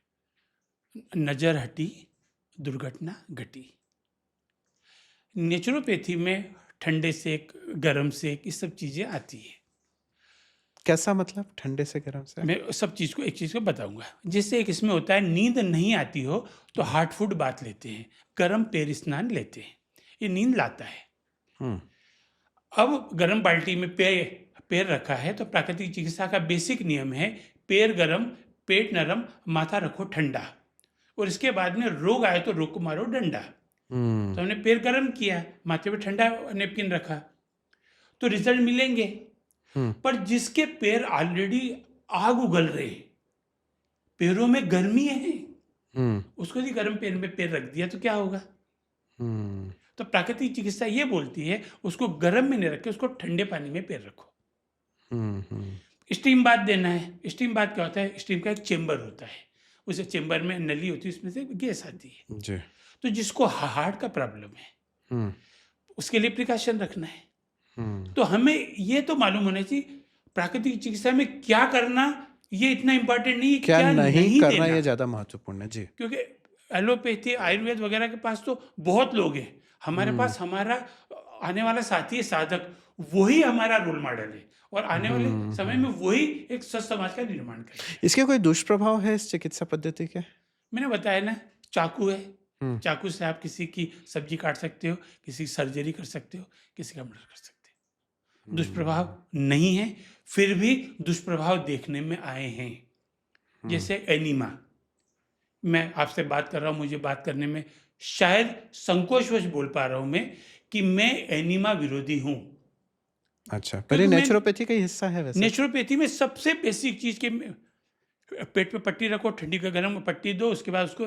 नज़र हटी, दुर्घटना घटी। नेचुरोपैथी में ठंडे सेक, गरम सेक, ये सब चीज़ें आती हैं। कैसा मतलब ठंडे से गरम से? मैं सब चीज़ को एक चीज़ को बताऊँगा। जैसे एक इसमें होता है, नींद नहीं आती हो तो हुँ, हार्ट फूड बाथ लेते हैं, गरम पैर स्नान लेते हैं, ये नींद लाता है। हुँ, अब गरम बाल्टी में पैर रखा है तो प्राकृतिक चिकित्सा का बेसिक नियम है, पैर गरम, पेट नरम, माथा रखो ठंडा, और इसके बाद में रोग आए तो रोग को मारो डंडा। हुँ, तो हमने पैर गरम किया, माथे पे ठंडा नेपकिन रखा, तो रिजल्ट मिलेंगे। हुँ, पर जिसके पैर ऑलरेडी आग उगल रहे हैं, पैरों में गर्मी है, हुँ, उसको यदि गर्म पैर में पैर रख दिया तो क्या होगा? हुँ, तो प्राकृतिक चिकित्सा ये बोलती है, उसको गर्म में नहीं रखे, उसको ठंडे पानी में पैर रखो। हुँ, हुँ। स्टीम बाथ देना है। स्टीम बाथ क्या होता है? स्टीम का एक चेंबर होता है, उस चेंबर में नली होती है, उसमें से गैस आती है। जी। तो जिसको हार्ट का प्रॉब्लम है, हुँ, उसके लिए प्रिकॉशन रखना है। हुँ। तो हमें ये तो मालूम होना चाहिए प्राकृतिक चिकित्सा में क्या करना, ये इतना इम्पोर्टेंट नहीं है कि क्या क्या नहीं नहीं करना देना। ये ज़्यादा महत्वपूर्ण है। जी। क्योंकि एलोपैथी, आयुर्वेद वगैरह के पास तो बहुत लोग हैं। हमारे हुँ, पास हमारा आने वाला साथी है साधक, वही हमारा रोल मॉडल है, और आने वाले हुँ, समय में हुँ। वही एक स्वस्थ समाज का निर्माण करेगा। इसके कोई दुष्प्रभाव है इस चिकित्सा पद्धति के? मैंने बताया ना, चाकू है, हुँ, चाकू से आप किसी की सब्जी काट सकते हो, किसी की सर्जरी कर सकते हो, किसी का मर्डर कर सकते हो। हुँ, दुष्प्रभाव नहीं है, फिर भी दुष्प्रभाव देखने में आए हैं। हुँ। जैसे एनीमा, मैं आपसे बात कर रहा हूँ, मुझे बात करने में शायद संकोचवश बोल पा रहा हूँ मैं कि मैं एनीमा विरोधी हूँ। अच्छा, पर ये क्योंकि मैं नेचुरोपैथी का ही हिस्सा है वैसे तो? नेचुरोपैथी में सबसे बेसिक चीज़ के पेट पे पट्टी रखो, ठंडी का गर्म पट्टी दो, उसके बाद उसको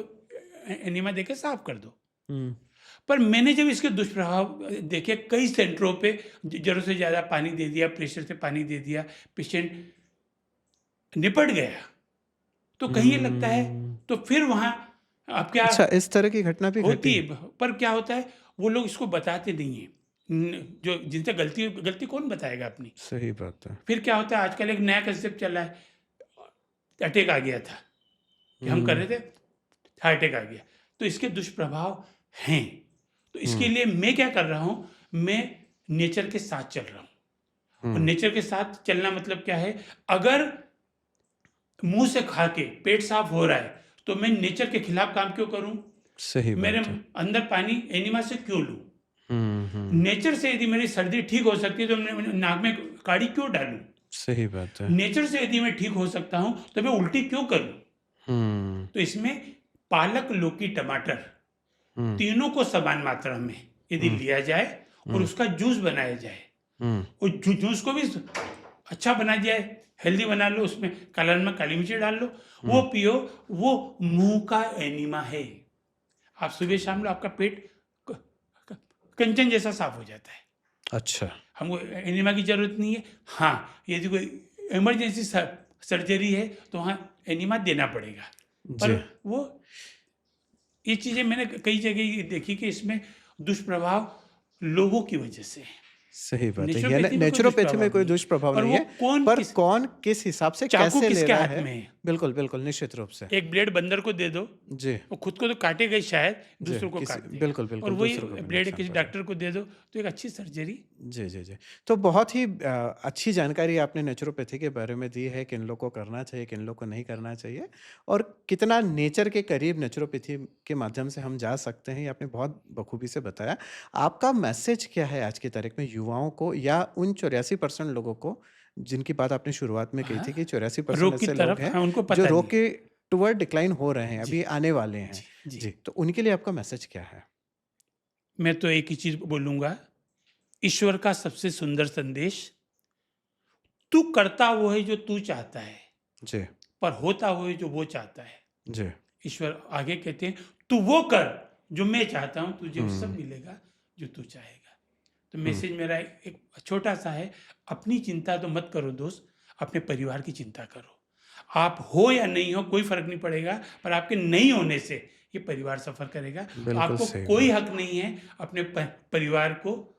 एनीमा देके साफ कर दो। हुँ, पर मैंने जब इसके दुष्प्रभाव देखे कई सेंटरों पे, ज़रूरत से ज़्यादा पानी दे दिया, प्रेशर से पानी दे दिया, पेशेंट निपट गया, तो कहीं ये लगता है, हुँ। तो फिर वहाँ अब क्या अच्छा, इस तरह की घटना भी होती घटी? है। पर क्या होता है, वो लोग इसको बताते नहीं हैं। जो जिनसे गलती गलती कौन बताएगा अपनी? सही बात है। फिर क्या होता है, आजकल एक नया कंसेप्ट चला है, अटैक आ गया था, कि हम कर हुँ, रहे थे, हार्ट अटैक आ गया। तो इसके दुष्प्रभाव हैं। तो इसके हुँ, लिए मैं क्या कर रहा हूँ, मैं नेचर के साथ चल रहा हूँ। और हुँ। नेचर के साथ चलना मतलब क्या है, अगर मुँह से खा के पेट साफ हो रहा है, तो मैं नेचर के खिलाफ काम क्यों करूँ? सही मेरे बात है। अंदर पानी एनिमा से क्यों लूँ? हुँ, हुँ। नेचर से यदि मेरी सर्दी ठीक हो सकती है तो मैं नाक में काड़ी क्यों डालूँ? सही बात है। नेचर से यदि मैं ठीक हो सकता हूँ तो मैं उल्टी क्यों करूँ? हुँ, तो इसमें पालक, लौकी, टमाटर हुँ, तीनों को समान मात्रा में यदि हुँ, लिया जाए और हुँ, उसका जूस बनाया जाए, हुँ, और जूस को भी अच्छा बना जाए, हेल्दी बना लो, उसमें काला नमक, काली मिर्ची डाल लो, वो हुँ। पियो, वो मुंह का एनिमा है। आप सुबह शाम लो, आपका पेट क- क- कंचन जैसा साफ हो जाता है। अच्छा। हमको एनिमा की जरूरत नहीं है। हाँ, यदि कोई इमरजेंसी सर्जरी है तो वहाँ एनिमा देना पड़ेगा। पर जी। वो ये चीज़ें मैंने कई जगह ये देखी कि इसमें दुष्प्रभाव लोगों की वजह से है। सही बात है। ये नेचुरोपैथी में कोई नेचुरोपैथी में दुष्प्रभाव कोई नहीं है। दुष्प्रभाव और नहीं वो है, कौन पर किस कौन किस हिसाब से चाकू कैसे ले किसके रहा हाथ है? में है? बिल्कुल, बिल्कुल, निश्चित रूप से। एक ब्लेड बंदर को दे दो, जी, वो खुद को तो काटेगा ही शायद, जी, दूसरों को किसी काट देगा। बिल्कुल, और बिल्कुल, वही दूसरों को भी ब्लेड नुकसान किसी पहुँचा। डॉक्टर को दे दो तो एक अच्छी सर्जरी। जी, जी, जी। तो बहुत ही अच्छी जानकारी आपने नेचुरोपैथी के बारे में दी है, किन लोग को करना चाहिए, किन लोग को नहीं करना चाहिए और कितना नेचर के करीब नेचुरोपैथी के माध्यम से हम जा सकते हैं, ये आपने बहुत बखूबी से बताया। आपका मैसेज क्या है आज की तारीख में युवाओं को या उन 84% लोगों को, जिनकी बात आपने शुरुआत में कही हाँ, थी कि 84% रोग की ऐसे लोग तरफ, हैं, हाँ, उनको जो पता रोग नहीं। के टुवर्ड डिक्लाइन हो रहे हैं, जी, अभी आने वाले हैं। जी, जी। जी, तो उनके लिए आपका मैसेज क्या है? मैं तो एक ही चीज़ बोलूँगा, ईश्वर का सबसे सुंदर संदेश, तू करता वो है जो तू चाहता है, जी, पर होता वो है जो वो चाहता है। जी। ईश्वर आगे कहते हैं, तू वो कर जो मैं चाहता हूँ, तुझे वो सब हुँ, मिलेगा जो तू चाहेगा। तो हुँ, मैसेज मेरा एक छोटा सा है, अपनी चिंता तो मत करो दोस्त, अपने परिवार की चिंता करो। आप हो या नहीं हो कोई फ़र्क नहीं पड़ेगा, पर आपके नहीं होने से ये परिवार सफ़र करेगा। तो बिल्कुल आपको सही कोई बात। हक नहीं है अपने परिवार को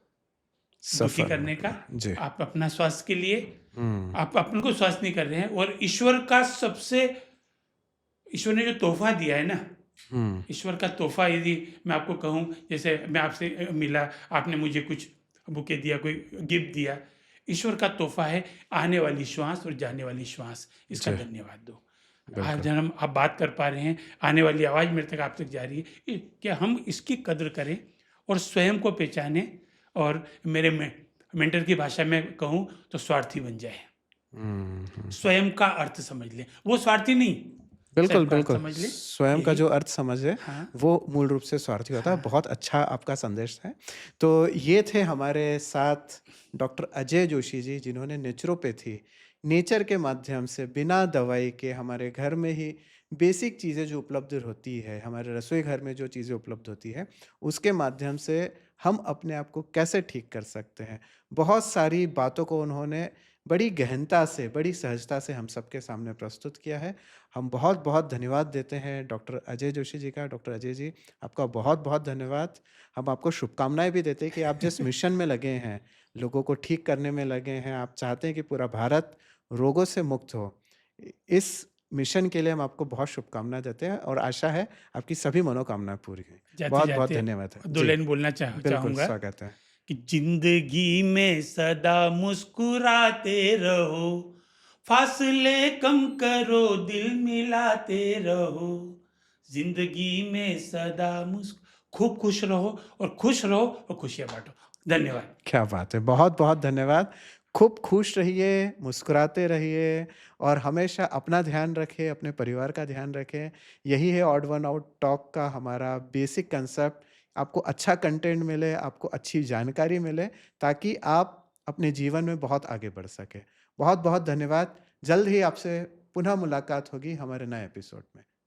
दुखी सफ़र में करने का। जी। आप अपना स्वास्थ्य के लिए हुँ, आप अपने को स्वस्थ नहीं कर रहे हैं, और ईश्वर ने जो तोहफ़ा दिया है ना, हुँ, ईश्वर का तोहफ़ा यदि मैं आपको कहूँ, जैसे मैं आपसे मिला, आपने मुझे कुछ बुके दिया, कोई गिफ्ट दिया, ईश्वर का तोहफ़ा है आने वाली श्वास और जाने वाली श्वास, इसका जी, धन्यवाद दो। आज बिल्कुल। हम आप बात कर पा रहे हैं, आने वाली आवाज़ मेरे तक आप तक जा रही है, क्या हम इसकी कद्र करें और स्वयं को पहचानें, और मेरे मेंटर की भाषा में कहूँ तो स्वार्थी बन जाएँ। हुँ, हुँ। स्वयं का अर्थ समझ लें, वो स्वार्थी नहीं, स्वयं बिल्कुल, का अर्थ बिल्कुल। समझ लें, स्वयं का यही। जो अर्थ समझ है, हाँ, वो मूल रूप से स्वार्थी होता है। हाँ। बहुत अच्छा आपका संदेश है। तो ये थे हमारे साथ डॉक्टर अजय जोशी जी, जिन्होंने नेचुरोपैथी, नेचर के माध्यम से बिना दवाई के हमारे घर में ही बेसिक चीज़ें जो उपलब्ध होती है, हमारे रसोई घर में जो चीज़ें उपलब्ध होती है, उसके माध्यम से हम अपने आप को कैसे ठीक कर सकते हैं। बहुत सारी बातों को उन्होंने बड़ी गहनता से, बड़ी सहजता से हम सबके सामने प्रस्तुत किया है। हम बहुत-बहुत धन्यवाद देते हैं डॉक्टर अजय जोशी जी का। डॉक्टर अजय जी, आपका बहुत-बहुत धन्यवाद। हम आपको शुभकामनाएँ भी देते हैं कि आप जिस मिशन में लगे हैं, लोगों को ठीक करने में लगे हैं, आप चाहते हैं कि पूरा भारत रोगों से मुक्त हो। इस मिशन के लिए हम आपको बहुत शुभकामनाएँ देते हैं और आशा है आपकी सभी मनोकामनाएँ पूरी हों। बहुत-बहुत जाते-जाते धन्यवाद है। 2 जी, लाइन बोलना बिल्कुल चाहूँगा स्वागत है। कि ज़िंदगी में सदा मुस्कुराते रहो, फासले कम करो, दिल मिलाते रहो। ज़िंदगी में सदा खूब खुश रहो, और खुश रहो और खुशियाँ बाँटो। धन्यवाद। क्या बात है! बहुत-बहुत धन्यवाद। खूब खुश रहिए, मुस्कुराते रहिए और हमेशा अपना ध्यान रखें, अपने परिवार का ध्यान रखें। यही है ऑड वन आउट टॉक का हमारा बेसिक कांसेप्ट। आपको अच्छा कंटेंट मिले, आपको अच्छी जानकारी मिले, ताकि आप अपने जीवन में बहुत आगे बढ़ सकें। बहुत-बहुत धन्यवाद। जल्द ही आपसे पुनः मुलाकात होगी हमारे नए एपिसोड में।